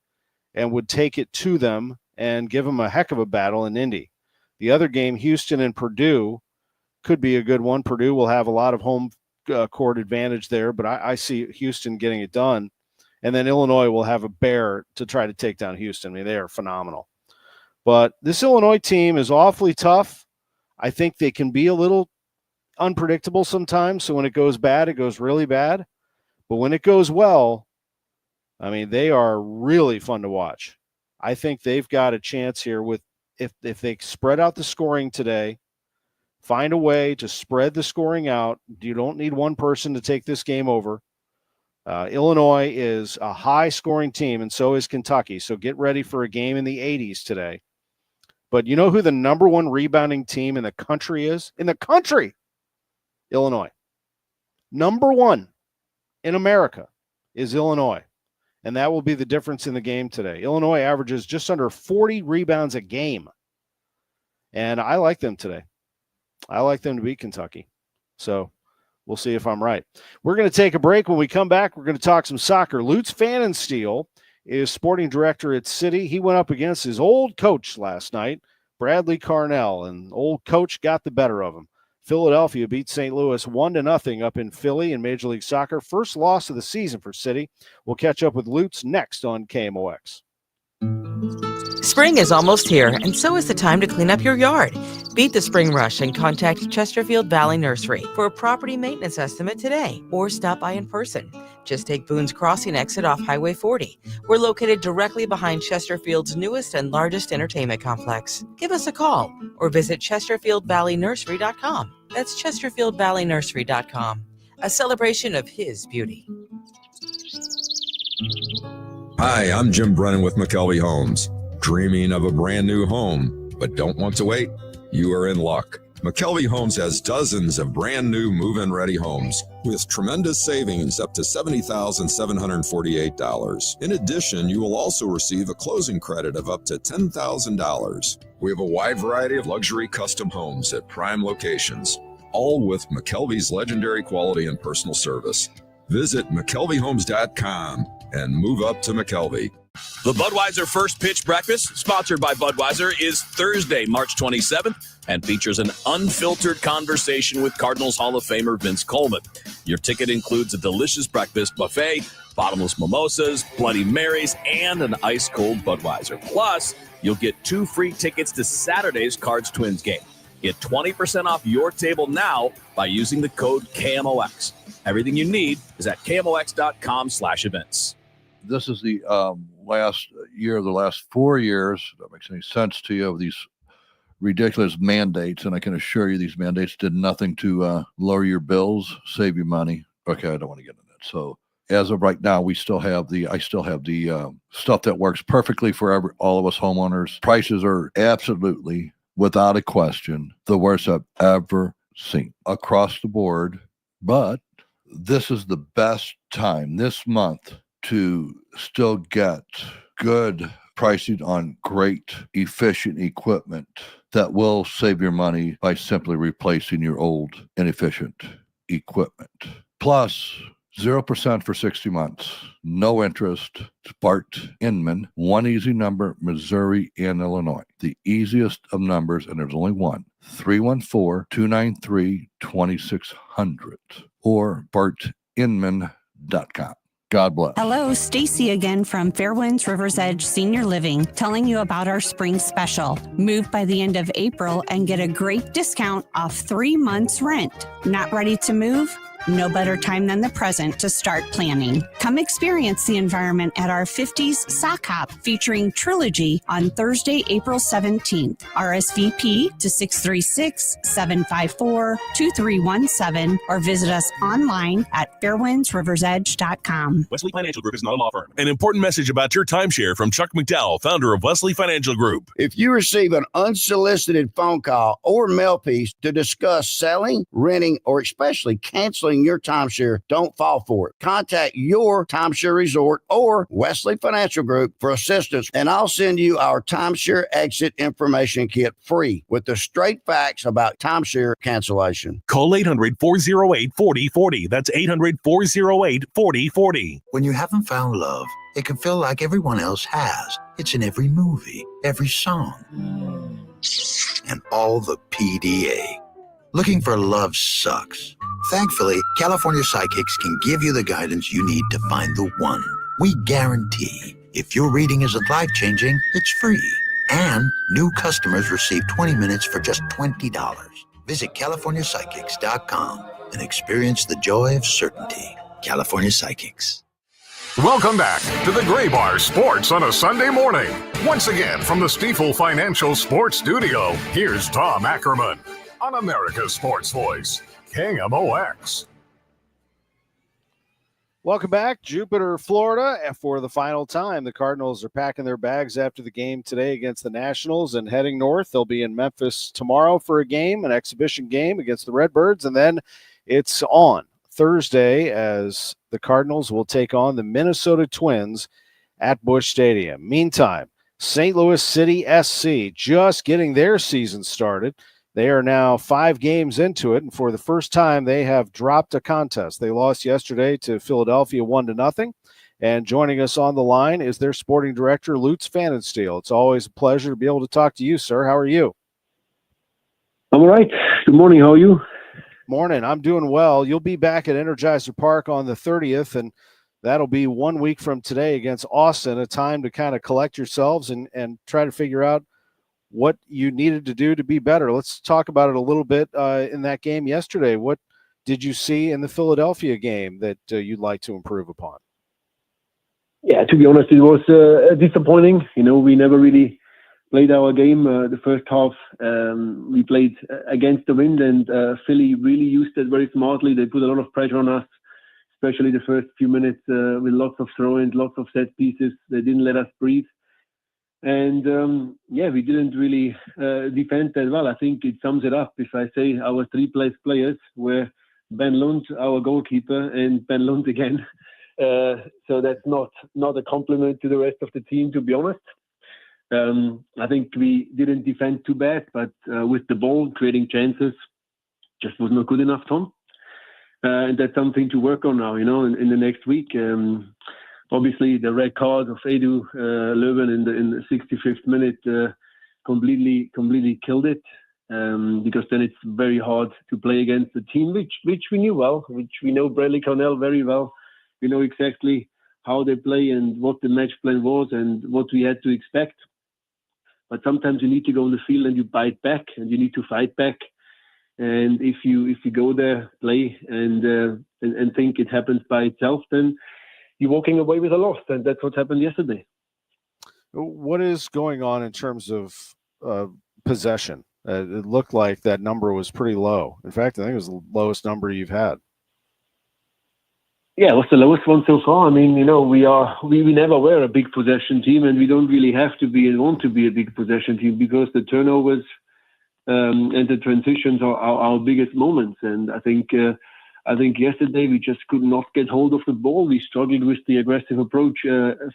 [SPEAKER 1] and would take it to them and give them a heck of a battle in Indy. The other game, Houston and Purdue, could be a good one. Purdue will have a lot of home court advantage there, but I see Houston getting it done. And then Illinois will have a bear to try to take down Houston. I mean, they are phenomenal. But this Illinois team is awfully tough. I think they can be a little unpredictable sometimes. So when it goes bad, it goes really bad. But when it goes well, I mean, they are really fun to watch. I think they've got a chance here with if they spread out the scoring today, find a way to spread the scoring out. You don't need one person to take this game over. Illinois is a high-scoring team, and so is Kentucky. So get ready for a game in the 80s today. But you know who the number one rebounding team in the country is? In the country, Illinois. Number one in America is Illinois, and that will be the difference in the game today. Illinois averages just under 40 rebounds a game, and I like them today. I like them to beat Kentucky. So we'll see if I'm right. We're going to take a break. When we come back, we're going to talk some soccer. Lutz Pfannenstiel is sporting director at City. He went up against his old coach last night, Bradley Carnell, and old coach got the better of him. Philadelphia beat St. Louis 1-0 up in Philly in Major League Soccer. First loss of the season for City. We'll catch up with Lutz next on KMOX.
[SPEAKER 2] Spring is almost here, and so is the time to clean up your yard. Beat the spring rush and contact Chesterfield Valley Nursery for a property maintenance estimate today, or stop by in person. Just take Boone's Crossing exit off Highway 40. We're located directly behind Chesterfield's newest and largest entertainment complex. Give us a call or visit ChesterfieldValleyNursery.com. That's ChesterfieldValleyNursery.com. A celebration of his beauty.
[SPEAKER 3] Hi, I'm Jim Brennan with McKelvey Homes. Dreaming of a brand new home, but don't want to wait? You are in luck. McKelvey Homes has dozens of brand new move-in ready homes with tremendous savings up to $70,748. In addition, you will also receive a closing credit of up to $10,000. We have a wide variety of luxury custom homes at prime locations, all with McKelvey's legendary quality and personal service. Visit McKelveyHomes.com and move up to McKelvey.
[SPEAKER 4] The Budweiser First Pitch Breakfast, sponsored by Budweiser, is Thursday, March 27th, and features an unfiltered conversation with Cardinals Hall of Famer Vince Coleman. Your ticket includes a delicious breakfast buffet, bottomless mimosas, Bloody Marys, and an ice-cold Budweiser. Plus, you'll get 2 free tickets to Saturday's Cards-Twins game. Get 20% off your table now by using the code KMOX. Everything you need is at KMOX.com/events.
[SPEAKER 5] This is the last year of the last 4 years, if that makes any sense to you, of these ridiculous mandates. And I can assure you these mandates did nothing to lower your bills, save you money. Okay, I don't want to get into that. So as of right now, I still have the stuff that works perfectly for all of us homeowners. Prices are absolutely, without a question, the worst I've ever seen across the board. But this is the best time this month to still get good pricing on great, efficient equipment that will save your money by simply replacing your old, inefficient equipment. Plus, 0% for 60 months, no interest. It's Bart Inman, one easy number, Missouri and Illinois. The easiest of numbers, and there's only one, 314-293-2600 or bartinman.com. God bless.
[SPEAKER 7] Hello, Stacy again from Fairwinds River's Edge Senior Living, telling you about our spring special. Move by the end of April and get a great discount off 3 months rent. Not ready to move? No better time than the present to start planning. Come experience the environment at our 50s Sock Hop featuring Trilogy on Thursday, April 17th. RSVP to 636-754-2317 or visit us online at fairwindsriversedge.com.
[SPEAKER 9] Wesley Financial Group is not a law firm. An important message about your timeshare from Chuck McDowell, founder of Wesley Financial Group.
[SPEAKER 19] If you receive an unsolicited phone call or mail piece to discuss selling, renting, or especially canceling your timeshare, don't fall for it. Contact your timeshare resort or Wesley Financial Group for assistance, and I'll send you our timeshare exit information kit free with the straight facts about timeshare cancellation.
[SPEAKER 9] Call 800-408-4040. That's 800-408-4040.
[SPEAKER 20] When you haven't found love, it can feel like everyone else has. It's in every movie, every song, and all the PDA. Looking for love sucks. Thankfully, California Psychics can give you the guidance you need to find the one. We guarantee if your reading isn't life-changing, it's free. And new customers receive 20 minutes for just $20. Visit CaliforniaPsychics.com and experience the joy of certainty. California Psychics.
[SPEAKER 10] Welcome back to the Gray Bar Sports on a Sunday morning. Once again, from the Stifel Financial Sports Studio, here's Tom Ackerman on America's Sports Voice, KMOX.
[SPEAKER 1] Welcome back, Jupiter, Florida. And for the final time, the Cardinals are packing their bags after the game today against the Nationals and heading north. They'll be in Memphis tomorrow for a game, an exhibition game against the Redbirds, and then it's on Thursday as the Cardinals will take on the Minnesota Twins at Busch Stadium. Meantime, St. Louis City SC just getting their season started. They are now 5 games into it, and for the first time, they have dropped a contest. They lost yesterday to Philadelphia 1-0. And joining us on the line is their sporting director, Lutz Pfannenstiel. It's always a pleasure to be able to talk to you, sir. How are you?
[SPEAKER 6] I'm all right. Good morning. How are you?
[SPEAKER 1] Morning. I'm doing well. You'll be back at Energizer Park on the 30th, and that'll be 1 week from today against Austin, a time to kind of collect yourselves and try to figure out what you needed to do to be better. Let's talk about it a little bit in that game yesterday. What did you see in the Philadelphia game that you'd like to improve upon?
[SPEAKER 6] Yeah, to be honest, it was disappointing. We never really played our game. The first half, we played against the wind, and Philly really used it very smartly. They put a lot of pressure on us, especially the first few minutes with lots of throw-ins, lots of set pieces. They didn't let us breathe. And, we didn't really defend that well. I think it sums it up if I say our 3 players were Ben Lund, our goalkeeper, and Ben Lund again. So that's not a compliment to the rest of the team, to be honest. I think we didn't defend too bad, but with the ball, creating chances, just was not good enough, Tom. And that's something to work on now, in the next week. Obviously, the red card of Edu Löwen in the 65th minute completely killed it, because then it's very hard to play against the team, which we knew well, which we know Bradley Cornell very well. We know exactly how they play and what the match plan was and what we had to expect. But sometimes you need to go on the field and you bite back and you need to fight back. And if you go there, play and think it happens by itself, then you're walking away with a loss. And that's what happened yesterday.
[SPEAKER 1] What is going on in terms of possession? It looked like that number was pretty low. In fact, I think it was the lowest number you've had.
[SPEAKER 6] Yeah, it was the lowest one so far. I mean, we never were a big possession team, and we don't really have to be and want to be a big possession team because the turnovers and the transitions are our biggest moments. And I think yesterday we just could not get hold of the ball. We struggled with the aggressive approach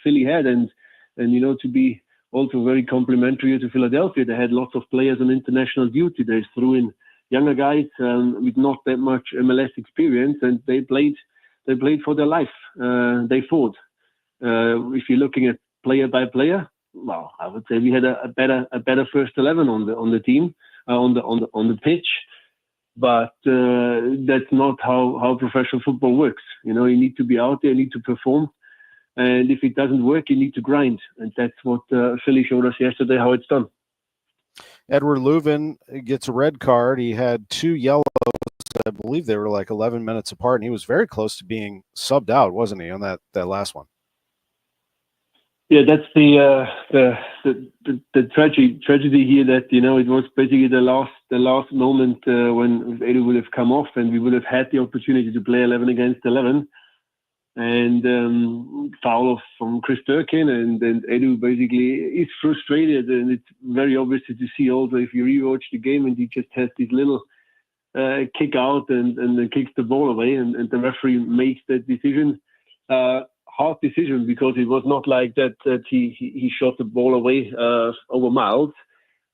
[SPEAKER 6] Philly had, and to be also very complimentary to Philadelphia, they had lots of players on international duty. They threw in younger guys with not that much MLS experience, and they played for their life. They fought. If you're looking at player by player, well, I would say we had a better first 11 on the team on the pitch. But that's not how professional football works. You need to be out there, you need to perform, and if it doesn't work, you need to grind. And that's what Philly showed us yesterday, how it's done.
[SPEAKER 1] Edward Löwen gets a red card. He had 2 yellows. I believe they were like 11 minutes apart, and he was very close to being subbed out, wasn't he, on that last one?
[SPEAKER 6] Yeah, that's the tragedy here that it was basically the last moment when Edu would have come off and we would have had the opportunity to play 11 against 11, and foul from Chris Durkin, and Edu basically is frustrated, and it's very obvious to see also if you rewatch the game, and he just has this little kick out and then kicks the ball away, and the referee makes that decision. Hard decision, because it was not like that he shot the ball away over miles.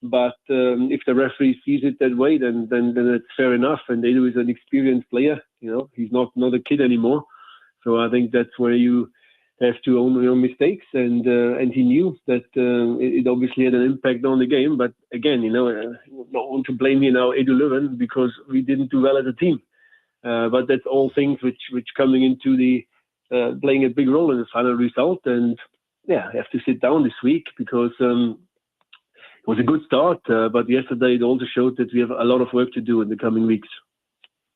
[SPEAKER 6] But if the referee sees it that way, then it's fair enough. And Edu is an experienced player. He's not a kid anymore. So I think that's where you have to own your mistakes. And he knew that it obviously had an impact on the game. But again, not want to blame here now Edu Löwen, because we didn't do well as a team. But that's all things which coming into the playing a big role in the final result. And yeah, I have to sit down this week because it was a good start. But yesterday it also showed that we have a lot of work to do in the coming weeks.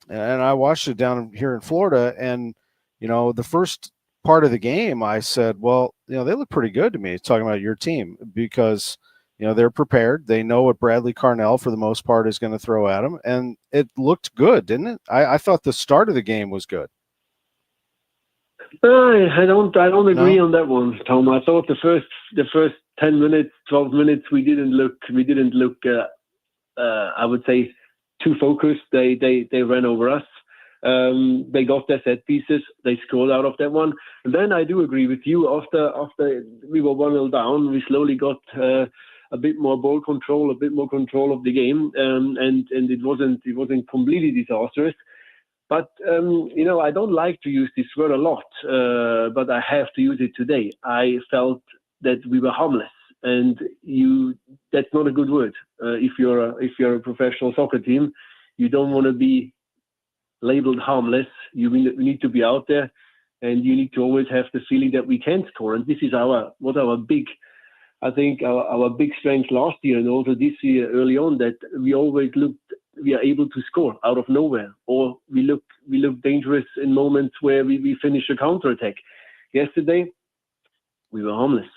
[SPEAKER 1] And I watched it down here in Florida, and the first part of the game, I said, well, they look pretty good to me. Talking about your team, because they're prepared. They know what Bradley Carnell, for the most part, is going to throw at them, and it looked good, didn't it? I thought the start of the game was good.
[SPEAKER 6] I don't agree on that one, Tom. I thought the first 10 minutes, 12 minutes, we didn't look. I would say too focused. They ran over us. They got their set pieces. They scored out of that one. And then I do agree with you. After we were 1-0 down, we slowly got a bit more ball control, a bit more control of the game, and it wasn't completely disastrous. But I don't like to use this word a lot, but I have to use it today. I felt that we were harmless, and that's not a good word. If you're a professional soccer team, you don't want to be labeled harmless. You need to be out there, and you need to always have the feeling that we can score. And this is our big strength last year and also this year early on, that we always we are able to score out of nowhere, or we look dangerous in moments where we finish a counterattack. Yesterday, we were harmless.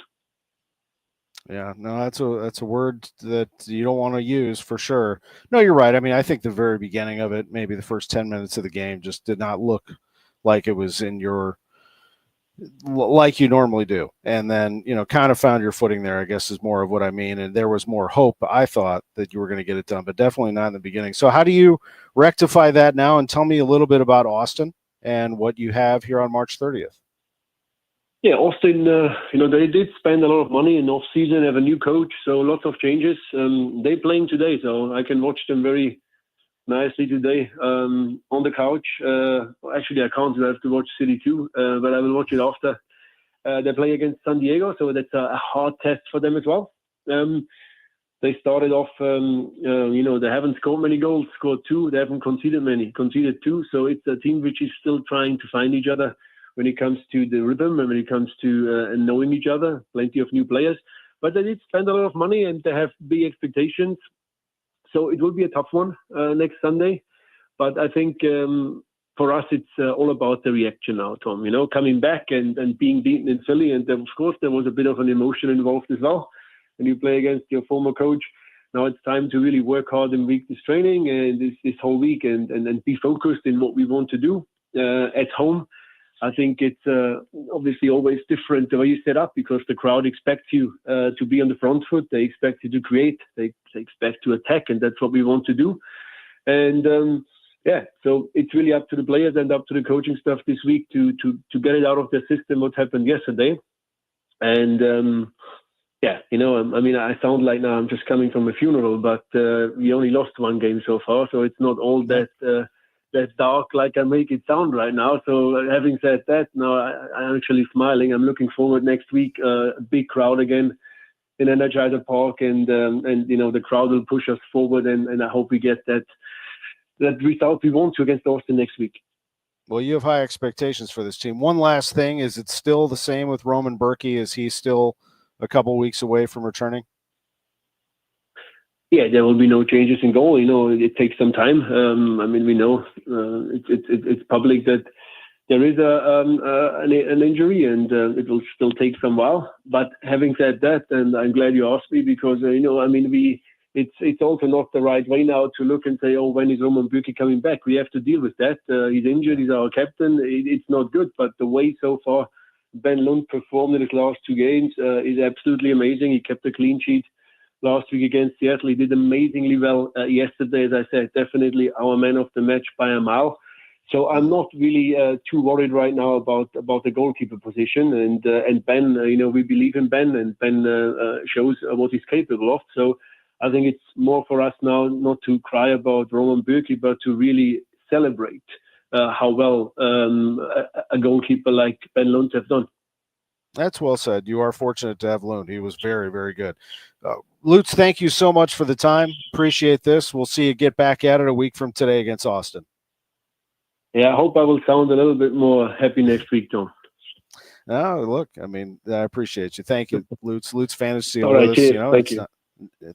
[SPEAKER 1] Yeah, no, that's a word that you don't want to use for sure. No, you're right. I mean, I think the very beginning of it, maybe the first 10 minutes of the game, just did not look like it was like you normally do. And then, kind of found your footing there, I guess, is more of what I mean. And there was more hope, I thought, that you were going to get it done, but definitely not in the beginning. So how do you rectify that now? And tell me a little bit about Austin and what you have here on March 30th.
[SPEAKER 6] Yeah, Austin, they did spend a lot of money in off-season, have a new coach, so lots of changes. They're playing today, so I can watch them very nicely today on the couch. Actually, I can't. I have to watch City 2, but I will watch it after. They play against San Diego, so that's a hard test for them as well. They started off, they haven't scored many goals, scored 2. They haven't conceded many, conceded 2. So it's a team which is still trying to find each other when it comes to the rhythm and when it comes to knowing each other. Plenty of new players. But they did spend a lot of money and they have big expectations. So it will be a tough one next Sunday. But I think for us, it's all about the reaction now, Tom. Coming back and being beaten in Philly. And of course, there was a bit of an emotion involved as well. When you play against your former coach, now it's time to really work hard in weekly training and this whole week and be focused in what we want to do at home. I think it's obviously always different the way you set up, because the crowd expects you to be on the front foot. They expect you to create. They expect to attack, and that's what we want to do. And so it's really up to the players and up to the coaching staff this week to get it out of their system what happened yesterday. And I sound like now I'm just coming from a funeral, but we only lost one game so far, so it's not all that dark like I make it sound right now. So having said that, now I'm actually smiling. I'm looking forward next week, a big crowd again in Energizer Park, and the crowd will push us forward, and I hope we get that result we want to against Austin next week.
[SPEAKER 1] Well, you have high expectations for this team. One last thing, is it still the same with Roman Berkey? Is he still a couple weeks away from returning?
[SPEAKER 6] Yeah, there will be no changes in goal. It takes some time. We know it's public that there is an injury, and it will still take some while. But having said that, and I'm glad you asked me, because it's also not the right way now to look and say, oh, when is Roman Berkey coming back? We have to deal with that. He's injured. He's our captain. It's not good. But the way so far Ben Lund performed in his last 2 games is absolutely amazing. He kept a clean sheet last week against Seattle. He did amazingly well yesterday, as I said, definitely our man of the match by a mile. So I'm not really too worried right now about the goalkeeper position. And Ben, we believe in Ben, and Ben shows what he's capable of. So I think it's more for us now not to cry about Roman Berkey, but to really celebrate how well a goalkeeper like Ben Lund has done.
[SPEAKER 1] That's well said. You are fortunate to have Lund. He was very, very good. Lutz, thank you so much for the time. Appreciate this. We'll see you get back at it a week from today against Austin.
[SPEAKER 6] I hope I will sound a little bit more happy next week, Tom.
[SPEAKER 1] Oh, look, I mean, I appreciate you. Thank you, Lutz Pfannenstiel.
[SPEAKER 6] All right,
[SPEAKER 1] with us.
[SPEAKER 6] cheers.
[SPEAKER 1] You know,
[SPEAKER 6] Thank you.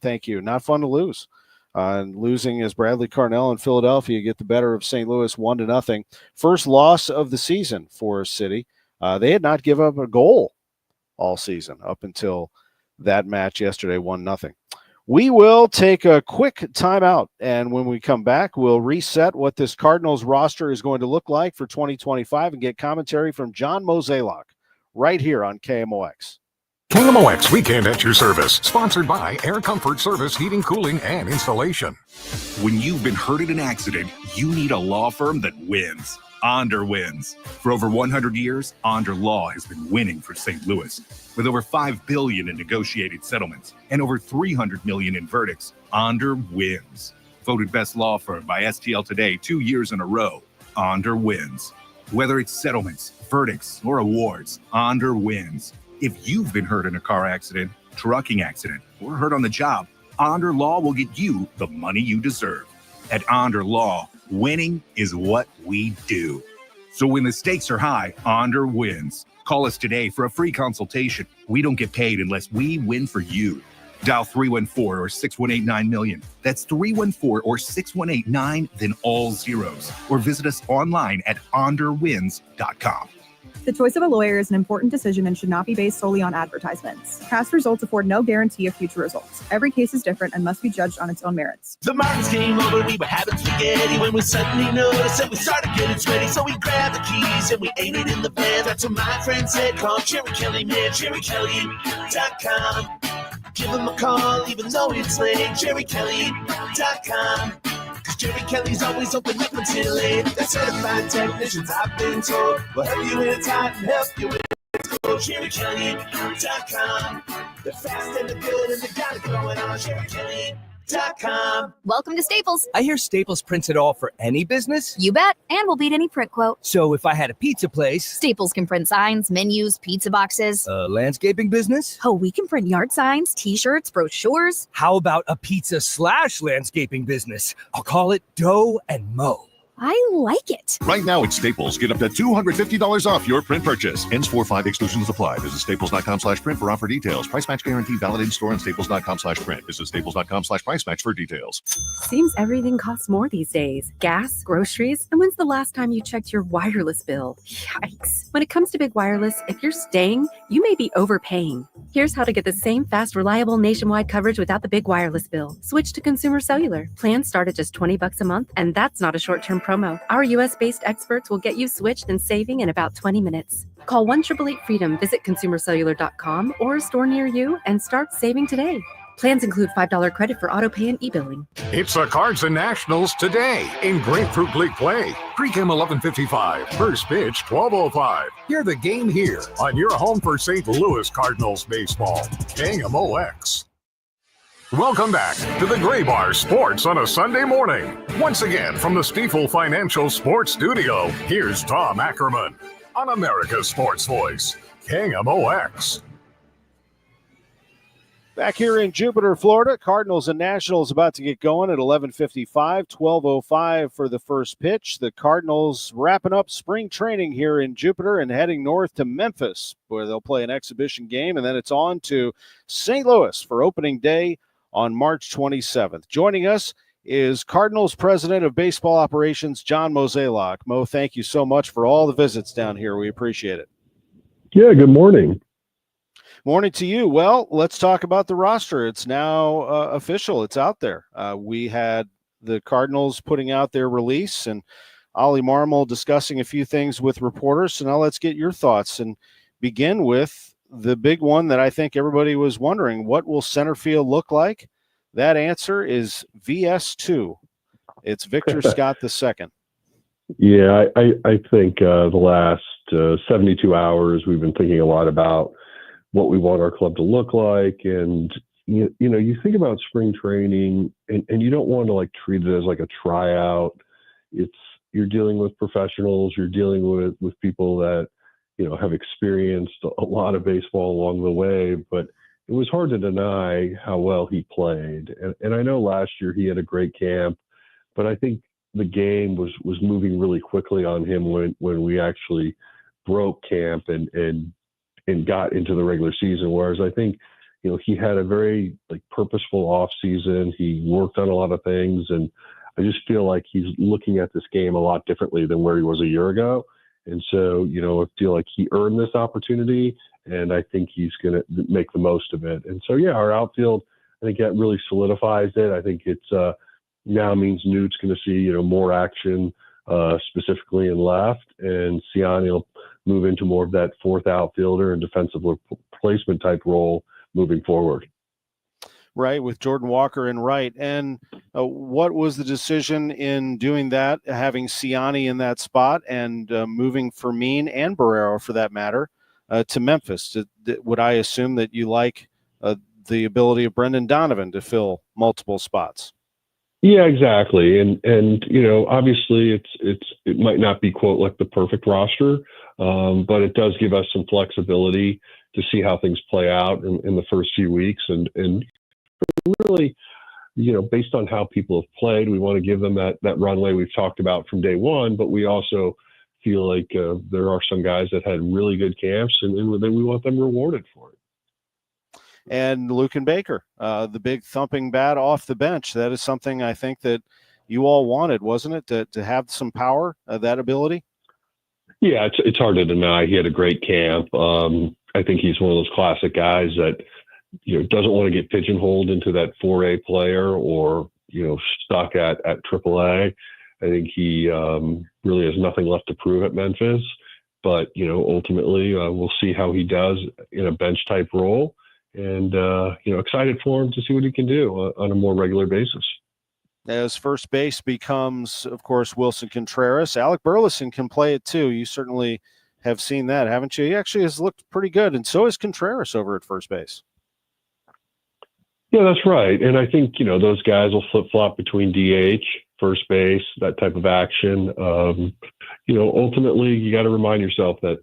[SPEAKER 1] Thank you. Not fun to lose. And losing as Bradley Carnell in Philadelphia get the better of St. Louis 1-0. First loss of the season for City. They had not given up a goal all season up until that match yesterday, 1-0. We will take a quick timeout, and when we come back, we'll reset what this Cardinals roster is going to look like for 2025 and get commentary from John Mozeliak right here on KMOX.
[SPEAKER 10] KMOX Weekend at your service, sponsored by Air Comfort Service Heating, Cooling, and Installation.
[SPEAKER 8] When you've been hurt in an accident, you need a law firm that wins. Onder wins. For over 100 years, Onder Law has been winning for St. Louis. With over $5 billion in negotiated settlements and over $300 million in verdicts, Onder wins. Voted best law firm by STL Today 2 years in a row, Onder wins. Whether it's settlements, verdicts, or awards, Onder wins. If you've been hurt in a car accident, trucking accident, or hurt on the job, Onder Law will get you the money you deserve. At Onder Law, winning is what we do. So when the stakes are high, Onder wins. Call us today for a free consultation. We don't get paid unless we win for you. Dial 314 or 6189 million. That's 314 or 6189, then all zeros. Or visit us online at onderwins.com.
[SPEAKER 21] The choice of a lawyer is an important decision and should not be based solely on advertisements. Past results afford no guarantee of future results. Every case is different and must be judged on its own merits.
[SPEAKER 22] The Martins came over, we were having spaghetti when we suddenly noticed that we started getting sweaty. So we grabbed the keys and we ate it in the van. That's what my friend said, call Cherry Kelly, man, CherryKelly.com. Give him a call even though it's late, CherryKelly.com. Jerry Kelly's always open up until late. They're certified technicians, I've been told, will help you when it's hot and help you when it's cold. CherryKelly.com. They're fast and they're good and they got it going on. CherryKelly.com.
[SPEAKER 23] Welcome to Staples.
[SPEAKER 24] I hear Staples prints it all for any business.
[SPEAKER 23] You bet, and we'll beat any print quote.
[SPEAKER 24] So if I had a pizza place,
[SPEAKER 23] Staples can print signs, menus, pizza boxes.
[SPEAKER 24] A landscaping business?
[SPEAKER 23] Oh, we can print yard signs, t-shirts, brochures.
[SPEAKER 24] How about a pizza/landscaping business? I'll call it Dough and Mo.
[SPEAKER 23] I like it.
[SPEAKER 25] Right now at Staples, get up to $250 off your print purchase. Ends 4/5 exclusions apply. Visit staples.com/print for offer details. Price match guarantee valid in store and staples.com/print. Visit staples.com/price match for details.
[SPEAKER 26] Seems everything costs more these days. Gas, groceries, and when's the last time you checked your wireless bill? Yikes. When it comes to Big Wireless, if you're staying, you may be overpaying. Here's how to get the same fast, reliable nationwide coverage without the big wireless bill. Switch to Consumer Cellular. Plans start at just $20 a month, and that's not a short-term promo. Our US-based experts will get you switched and saving in about 20 minutes. Call 1-888-FREEDOM, visit consumercellular.com or a store near you and start saving today. Plans include $5 credit for auto pay and e-billing.
[SPEAKER 10] It's the Cards and Nationals today in Grapefruit League play. Pregame 11:55, first pitch 12:05. Hear the game here on your home for St. Louis Cardinals baseball, KMOX. Welcome back to the Gray Bar Sports on a Sunday morning. Once again from the Stifel Financial Sports Studio, here's Tom Ackerman on America's Sports Voice, KMOX.
[SPEAKER 1] Back here in Jupiter, Florida, Cardinals and Nationals about to get going at 11:55, 12:05 for the first pitch. The Cardinals wrapping up spring training here in Jupiter and heading north to Memphis, where they'll play an exhibition game, and then it's on to St. Louis for opening day on March 27th. Joining us is Cardinals President of Baseball Operations, John Mozeliak. Mo, thank you so much for all the visits down here. We appreciate it.
[SPEAKER 27] Yeah, good morning.
[SPEAKER 1] Morning to you. Well, let's talk about the roster. It's now official. It's out there. We had the Cardinals putting out their release and Ollie Marmol discussing a few things with reporters. So now let's get your thoughts and begin with the big one that I think everybody was wondering. What will center field look like? That answer is VS2. It's Victor Scott II.
[SPEAKER 27] Yeah, I think the last 72 hours we've been thinking a lot about what we want our club to look like. And, you know, you think about spring training and you don't want to like treat it as like a tryout. You're dealing with professionals, you're dealing with people that, you know, have experienced a lot of baseball along the way, but it was hard to deny how well he played. And I know last year he had a great camp, but I think the game was moving really quickly on him when we actually broke camp and got into the regular season. Whereas I think, he had a very purposeful off season. He worked on a lot of things, and I just feel like he's looking at this game a lot differently than where he was a year ago. And so, I feel like he earned this opportunity, and I think he's going to make the most of it. And so, yeah, our outfield, I think that really solidifies it. I think it's now means Newt's going to see, more action, specifically in left, and Siani will move into more of that fourth outfielder and defensive replacement type role moving forward.
[SPEAKER 1] Right, with Jordan Walker in right. And what was the decision in doing that, having Siani in that spot and moving Fermin and Barrero, for that matter, to Memphis? Would I assume that you like the ability of Brendan Donovan to fill multiple spots?
[SPEAKER 27] Yeah, exactly. And obviously it might not be, quote, like the perfect roster, but it does give us some flexibility to see how things play out in the first few weeks. And really, based on how people have played, we want to give them that runway we've talked about from day one, but we also feel like there are some guys that had really good camps, and then we want them rewarded for it.
[SPEAKER 1] And Lucan Baker, the big thumping bat off the bench. That is something I think that you all wanted, wasn't it, to have some power, that ability?
[SPEAKER 27] Yeah, it's hard to deny. He had a great camp. I think he's one of those classic guys that, doesn't want to get pigeonholed into that 4A player or, stuck at AAA. I think he really has nothing left to prove at Memphis. But, ultimately we'll see how he does in a bench type role. And, excited for him to see what he can do on a more regular basis.
[SPEAKER 1] As first base becomes, of course, Wilson Contreras, Alec Burleson can play it too. You certainly have seen that, haven't you? He actually has looked pretty good, and so has Contreras over at first base.
[SPEAKER 27] Yeah, that's right. And I think, those guys will flip-flop between DH, first base, that type of action. Ultimately, you got to remind yourself that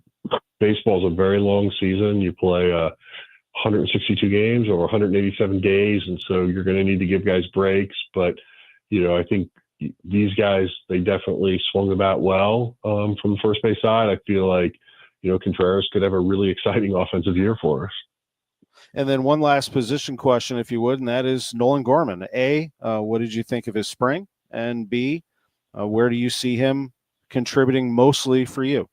[SPEAKER 27] baseball is a very long season. You play 162 games or 187 days, and so you're going to need to give guys breaks. But, I think these guys, they definitely swung the bat well from the first base side. I feel like, Contreras could have a really exciting offensive year for us.
[SPEAKER 1] And then one last position question, if you would, and that is Nolan Gorman. A, what did you think of his spring? And B, where do you see him contributing mostly for you?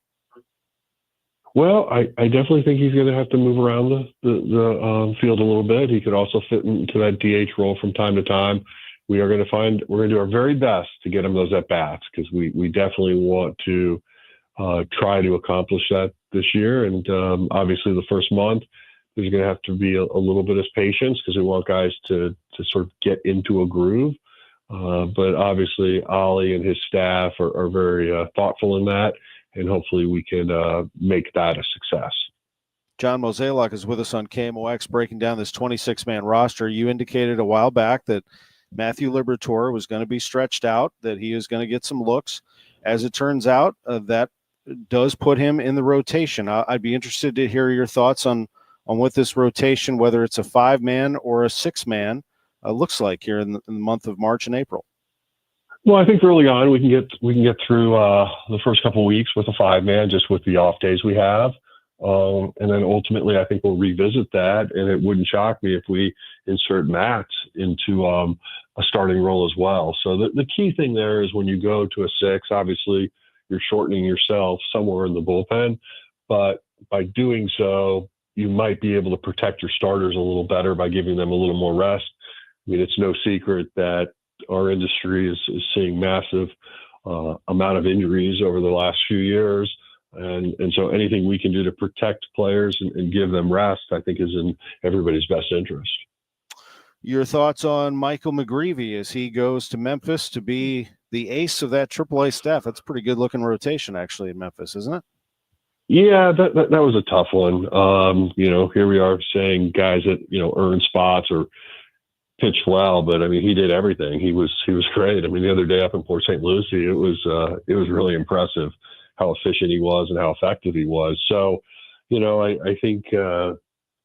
[SPEAKER 27] Well, I definitely think he's going to have to move around the field a little bit. He could also fit into that DH role from time to time. We're going to do our very best to get him those at-bats, because we definitely want to try to accomplish that this year. And obviously the first month, there's going to have to be a little bit of patience, because we want guys to sort of get into a groove. But obviously Ollie and his staff are very thoughtful in that, and hopefully we can make that a success.
[SPEAKER 1] John Mozeliak is with us on KMOX, breaking down this 26-man roster. You indicated a while back that Matthew Liberatore was going to be stretched out, that he is going to get some looks. As it turns out, that does put him in the rotation. I'd be interested to hear your thoughts on what this rotation, whether it's a 5-man or a 6-man, looks like here in the month of March and April.
[SPEAKER 27] Well, I think early on we can get through the first couple of weeks with a 5-man, just with the off days we have, and then ultimately I think we'll revisit that. And it wouldn't shock me if we insert Matt into a starting role as well. So the key thing there is when you go to a 6, obviously you're shortening yourself somewhere in the bullpen, but by doing so, you might be able to protect your starters a little better by giving them a little more rest. I mean, it's no secret that our industry is seeing massive amount of injuries over the last few years. And so anything we can do to protect players and give them rest, I think, is in everybody's best interest.
[SPEAKER 1] Your thoughts on Michael McGreevy as he goes to Memphis to be the ace of that AAA staff? That's a pretty good looking rotation actually in Memphis, isn't it?
[SPEAKER 27] Yeah, that was a tough one. Here we are saying guys that, earn spots or pitched well, but I mean, he did everything. He was great. I mean, the other day up in Port St. Lucie, it was really impressive how efficient he was and how effective he was. So, I think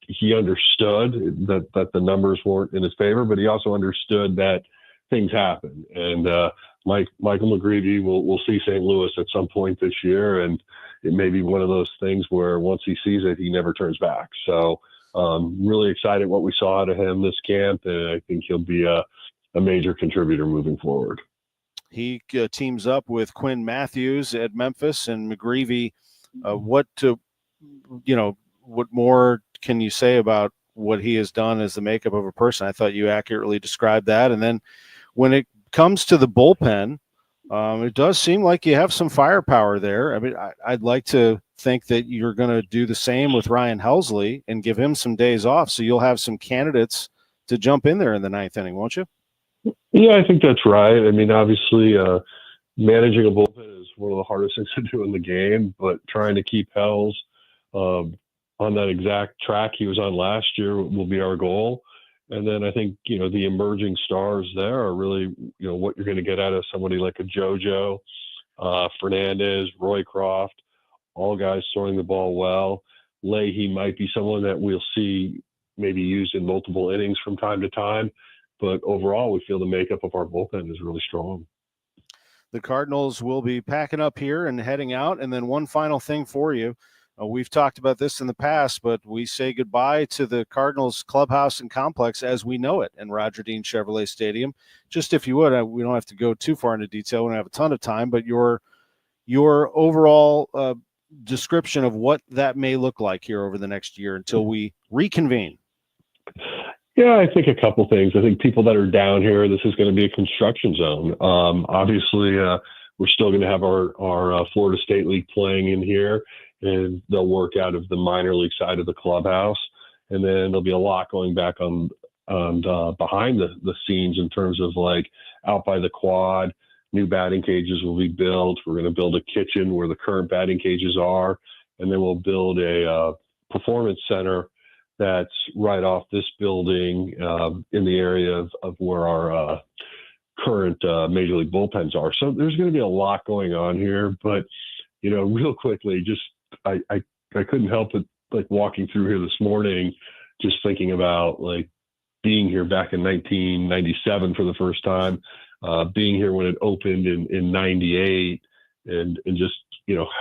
[SPEAKER 27] he understood that the numbers weren't in his favor, but he also understood that things happen. And Michael McGreevy will see St. Louis at some point this year, and it may be one of those things where once he sees it, he never turns back. So really excited what we saw out of him this camp, and I think he'll be a major contributor moving forward.
[SPEAKER 1] He teams up with Quinn Matthews at Memphis, and McGreevy. What more can you say about what he has done as the makeup of a person? I thought you accurately described that. And then when it comes to the bullpen, it does seem like you have some firepower there. I mean, I'd like to think that you're going to do the same with Ryan Helsley and give him some days off, so you'll have some candidates to jump in there in the ninth inning, won't you?
[SPEAKER 27] Yeah, I think that's right. I mean, obviously, managing a bullpen is one of the hardest things to do in the game, but trying to keep Hells on that exact track he was on last year will be our goal. And then I think, the emerging stars there are really, what you're going to get out of somebody like a JoJo, Fernandez, Roycroft, all guys throwing the ball well. Leahy might be someone that we'll see maybe used in multiple innings from time to time. But overall, we feel the makeup of our bullpen is really strong.
[SPEAKER 1] The Cardinals will be packing up here and heading out. And then one final thing for you. We've talked about this in the past, but we say goodbye to the Cardinals clubhouse and complex as we know it in Roger Dean Chevrolet Stadium. Just if you would, we don't have to go too far into detail. We don't have a ton of time, but your overall description of what that may look like here over the next year until we reconvene.
[SPEAKER 27] Yeah, I think a couple things. I think people that are down here, this is going to be a construction zone. Obviously, we're still going to have our Florida State League playing in here, and they'll work out of the minor league side of the clubhouse. And then there'll be a lot going back on behind the scenes in terms of like out by the quad. New batting cages will be built. We're going to build a kitchen where the current batting cages are, and then we'll build a performance center that's right off this building in the area of where our current Major League bullpens are. So there's going to be a lot going on here. But, real quickly, just I couldn't help but like walking through here this morning, just thinking about like being here back in 1997 for the first time, being here when it opened in 98, and just,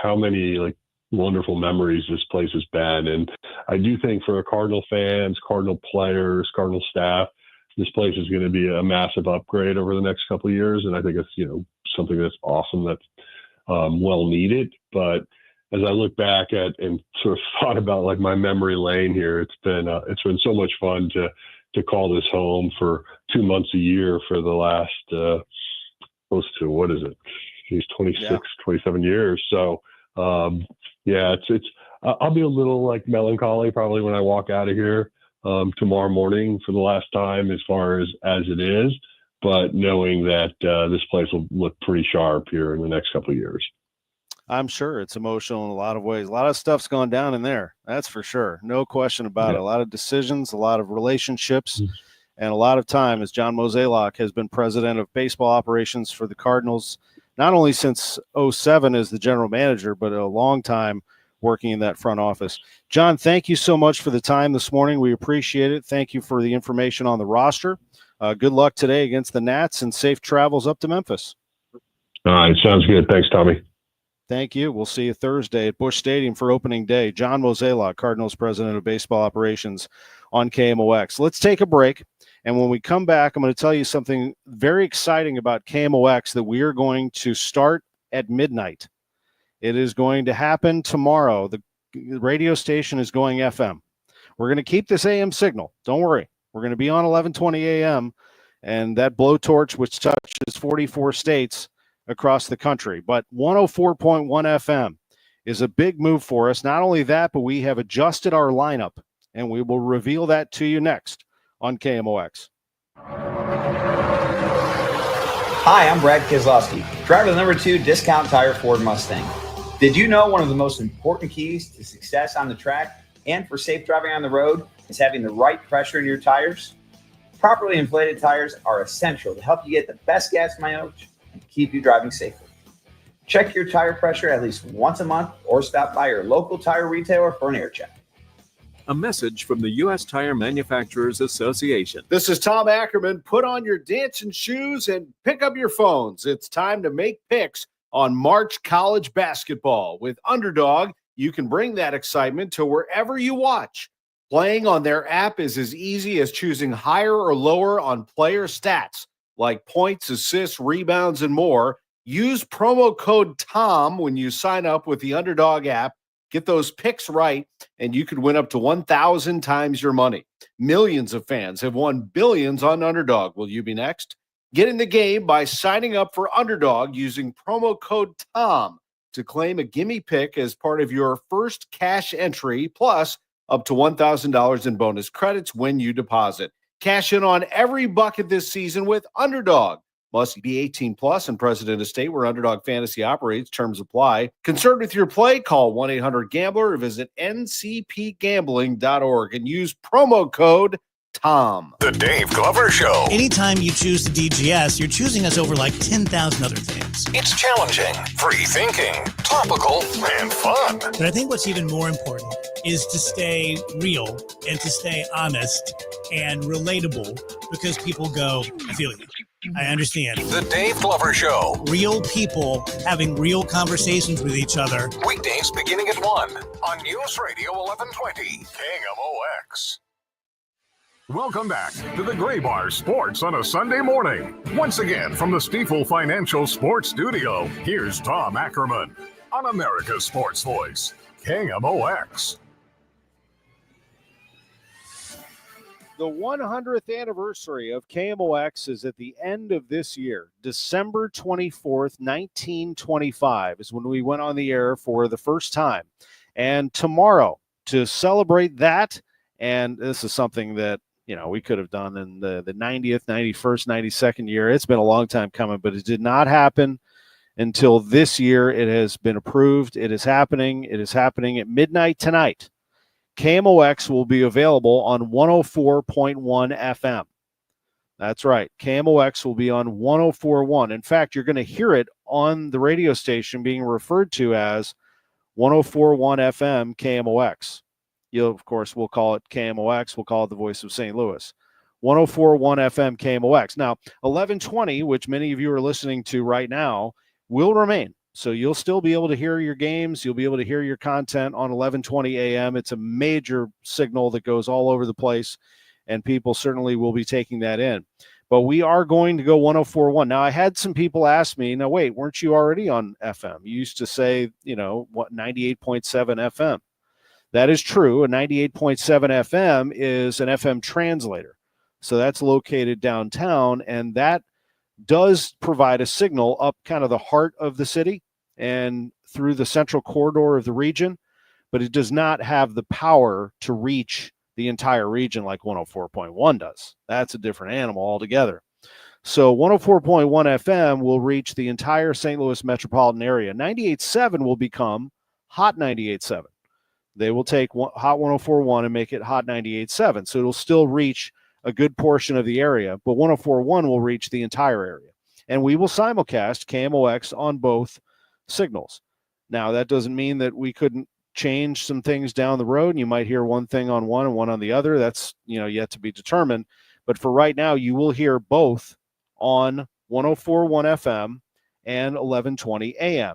[SPEAKER 27] how many like wonderful memories this place has been. And I do think for Cardinal fans, Cardinal players, Cardinal staff, this place is going to be a massive upgrade over the next couple of years. And I think it's, something that's awesome, that's well needed. But as I look back at and sort of thought about like my memory lane here, it's been so much fun to call this home for 2 months a year for the last close to, what is it? He's 26, 27 years. So it's I'll be a little like melancholy probably when I walk out of here tomorrow morning for the last time as far as it is, but knowing that this place will look pretty sharp here in the next couple of years.
[SPEAKER 1] I'm sure it's emotional in a lot of ways. A lot of stuff's gone down in there. That's for sure. No question about it. A lot of decisions, a lot of relationships, and a lot of time as John Mozeliak has been president of baseball operations for the Cardinals, not only since 2007 as the general manager, but a long time working in that front office. John, thank you so much for the time this morning. We appreciate it. Thank you for the information on the roster. Good luck today against the Nats and safe travels up to Memphis.
[SPEAKER 27] All right. Sounds good. Thanks, Tommy.
[SPEAKER 1] Thank you. We'll see you Thursday at Busch Stadium for opening day. John Mozeliak, Cardinals president of baseball operations on KMOX. Let's take a break. And when we come back, I'm going to tell you something very exciting about KMOX that we are going to start at midnight. It is going to happen tomorrow. The radio station is going FM. We're going to keep this AM signal. Don't worry. We're going to be on 1120 AM, and that blowtorch, which touches 44 states across the country. But 104.1 FM is a big move for us. Not only that, but we have adjusted our lineup, and we will reveal that to you next on KMOX.
[SPEAKER 11] Hi, I'm Brad Keselowski, driver of the number 2 Discount Tire Ford Mustang. Did you know one of the most important keys to success on the track and for safe driving on the road is having the right pressure in your tires? Properly inflated tires are essential to help you get the best gas mileage and keep you driving safely. Check your tire pressure at least once a month or stop by your local tire retailer for an air check.
[SPEAKER 12] A message from the U.S. Tire Manufacturers Association.
[SPEAKER 1] This is Tom Ackerman. Put on your dancing shoes and pick up your phones. It's time to make picks on March college basketball. With Underdog, you can bring that excitement to wherever you watch. Playing on their app is as easy as choosing higher or lower on player stats, like points, assists, rebounds, and more. Use promo code TOM when you sign up with the Underdog app. Get those picks right, and you could win up to 1,000 times your money. Millions of fans have won billions on Underdog. Will you be next? Get in the game by signing up for Underdog using promo code TOM to claim a gimme pick as part of your first cash entry, plus up to $1,000 in bonus credits when you deposit. Cash in on every bucket this season with Underdog. Must be 18 plus and present in a state where Underdog Fantasy operates. Terms apply. Concerned with your play? Call 1-800-GAMBLER or visit ncpgambling.org and use promo code TOM.
[SPEAKER 10] The Dave Glover Show.
[SPEAKER 13] Anytime you choose the DGS, you're choosing us over like 10,000 other things.
[SPEAKER 10] It's challenging, free thinking, topical, and fun.
[SPEAKER 13] But I think what's even more important is to stay real and to stay honest and relatable, because people go, I feel you. I understand.
[SPEAKER 10] The Dave Glover Show.
[SPEAKER 13] Real people having real conversations with each other.
[SPEAKER 10] Weekdays beginning at 1 on News Radio 1120 KMOX. Welcome back to the Gray Bar Sports on a Sunday morning. Once again from the Stifel Financial Sports Studio, here's Tom Ackerman on America's Sports Voice, KMOX.
[SPEAKER 1] The 100th anniversary of KMOX is at the end of this year. December 24th, 1925 is when we went on the air for the first time. And tomorrow, to celebrate that, and this is something that, you know, we could have done in the 90th, 91st, 92nd year. It's been a long time coming, but it did not happen until this year. It has been approved. It is happening. It is happening at midnight tonight. KMOX will be available on 104.1 FM. That's right. KMOX will be on 104.1. In fact, you're going to hear it on the radio station being referred to as 104.1 FM KMOX. Of course, we'll call it KMOX. We'll call it the Voice of St. Louis. 104.1 FM KMOX. Now, 1120, which many of you are listening to right now, will remain. So you'll still be able to hear your games. You'll be able to hear your content on 1120 AM. It's a major signal that goes all over the place, and people certainly will be taking that in. But we are going to go 104.1. Now, I had some people ask me, now, wait, weren't you already on FM? You used to say, 98.7 FM. That is true. A 98.7 FM is an FM translator. So that's located downtown, and that does provide a signal up kind of the heart of the city and through the central corridor of the region, but it does not have the power to reach the entire region like 104.1 does. That's a different animal altogether. So 104.1 FM will reach the entire St. Louis metropolitan area. 98.7 will become Hot 98.7. They will take Hot 104.1 and make it Hot 98.7. So it'll still reach a good portion of the area, but 104.1 will reach the entire area. And we will simulcast KMOX on both signals. Now, that doesn't mean that we couldn't change some things down the road, and you might hear one thing on one and one on the other. That's, yet to be determined. But for right now, you will hear both on 104.1 FM and 1120 AM.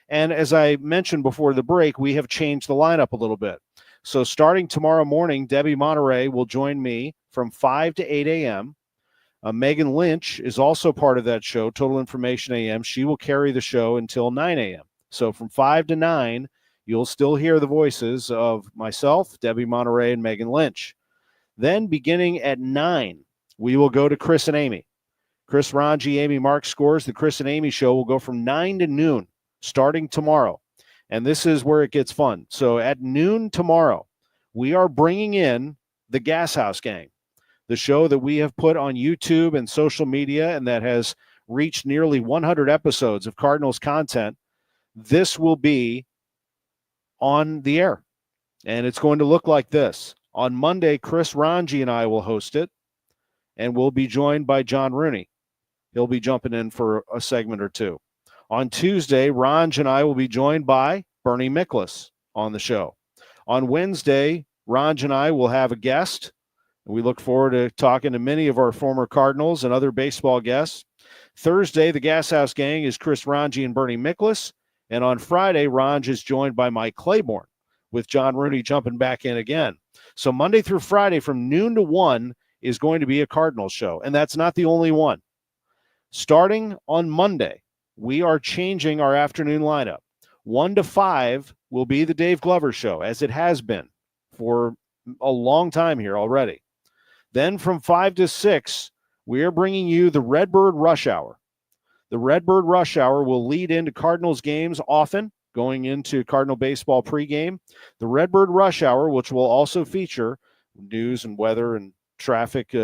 [SPEAKER 1] And as I mentioned before the break, we have changed the lineup a little bit. So starting tomorrow morning, Debbie Monterey will join me from 5 to 8 a.m. Megan Lynch is also part of that show, Total Information AM. She will carry the show until 9 a.m. So from 5 to 9, you'll still hear the voices of myself, Debbie Monterey, and Megan Lynch. Then beginning at 9, we will go to Chris and Amy. Chris Ranji, Amy Mark Scores. The Chris and Amy show will go from 9 to noon starting tomorrow. And this is where it gets fun. So at noon tomorrow, we are bringing in the Gas House Gang, the show that we have put on YouTube and social media and that has reached nearly 100 episodes of Cardinals content. This will be on the air, and it's going to look like this. On Monday, Chris Ranji and I will host it, and we'll be joined by John Rooney. He'll be jumping in for a segment or two. On Tuesday, Ranj and I will be joined by Bernie Miklasz on the show. On Wednesday, Ranj and I will have a guest. We look forward to talking to many of our former Cardinals and other baseball guests. Thursday, the Gas House Gang is Chris Ranji and Bernie Miklasz. And on Friday, Ranj is joined by Mike Claiborne, with John Rooney jumping back in again. So Monday through Friday from noon to 1 is going to be a Cardinals show, and that's not the only one. Starting on Monday, we are changing our afternoon lineup. 1 to 5 will be the Dave Glover show, as it has been for a long time here already. Then from 5 to 6, we are bringing you the Redbird Rush Hour. The Redbird Rush Hour will lead into Cardinals games often, going into Cardinal baseball pregame. The Redbird Rush Hour, which will also feature news and weather and traffic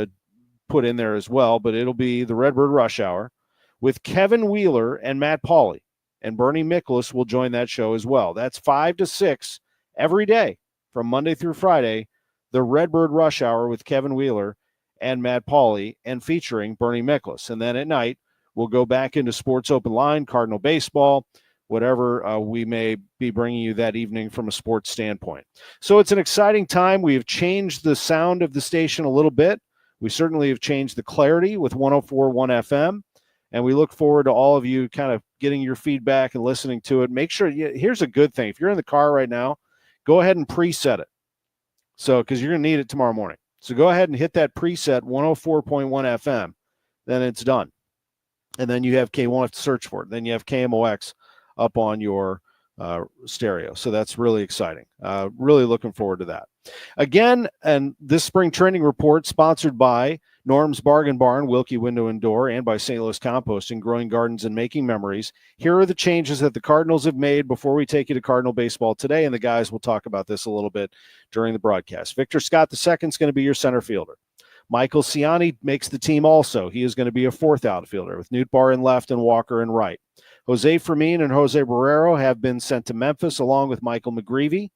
[SPEAKER 1] put in there as well, but it'll be the Redbird Rush Hour with Kevin Wheeler and Matt Pauley. And Bernie Miklasz will join that show as well. That's 5 to 6 every day from Monday through Friday, the Redbird Rush Hour with Kevin Wheeler and Matt Pauley, and featuring Bernie Miklasz. And then at night, we'll go back into Sports Open Line, Cardinal baseball, whatever we may be bringing you that evening from a sports standpoint. So it's an exciting time. We have changed the sound of the station a little bit. We certainly have changed the clarity with 104.1 FM, and we look forward to all of you kind of getting your feedback and listening to it. Make sure, here's a good thing. If you're in the car right now, go ahead and preset it. So, because you're going to need it tomorrow morning. So go ahead and hit that preset 104.1 FM. Then it's done. And then you won't have to search for it. Then you have KMOX up on your stereo. So that's really exciting. Really looking forward to that. Again, and this spring training report sponsored by Norm's Bargain Barn, Wilkie Window and Door, and by St. Louis Composting, growing gardens and making memories. Here are the changes that the Cardinals have made before we take you to Cardinal baseball today, and the guys will talk about this a little bit during the broadcast. Victor Scott II is going to be your center fielder. Michael Ciani makes the team also. He is going to be a fourth outfielder with Nootbaar in left and Walker in right. Jose Fermin and Jose Barrero have been sent to Memphis along with Michael McGreevy.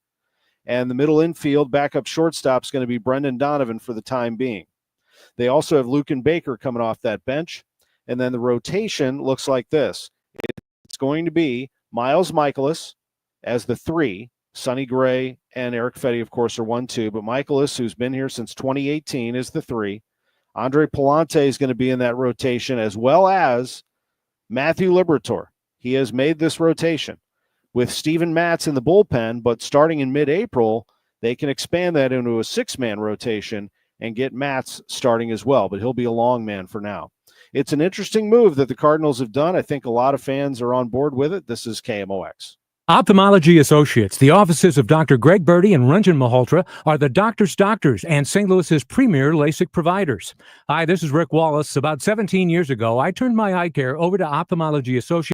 [SPEAKER 1] And the middle infield backup shortstop is going to be Brendan Donovan for the time being. They also have Lucan Baker coming off that bench. And then the rotation looks like this. It's going to be Miles Michaelis as the 3. Sonny Gray and Eric Fetty, of course, are 1-2. But Michaelis, who's been here since 2018, is the 3. Andre Palante is going to be in that rotation, as well as Matthew Liberatore. He has made this rotation with Steven Matz in the bullpen, but starting in mid-April, they can expand that into a 6-man rotation and get Matz starting as well, but he'll be a long man for now. It's an interesting move that the Cardinals have done. I think a lot of fans are on board with it. This is KMOX.
[SPEAKER 2] Ophthalmology Associates, the offices of Dr. Greg Birdie and Ranjan Malhotra, are the doctor's doctors and St. Louis's premier LASIK providers. Hi, this is Rick Wallace. About 17 years ago, I turned my eye care over to Ophthalmology Associates.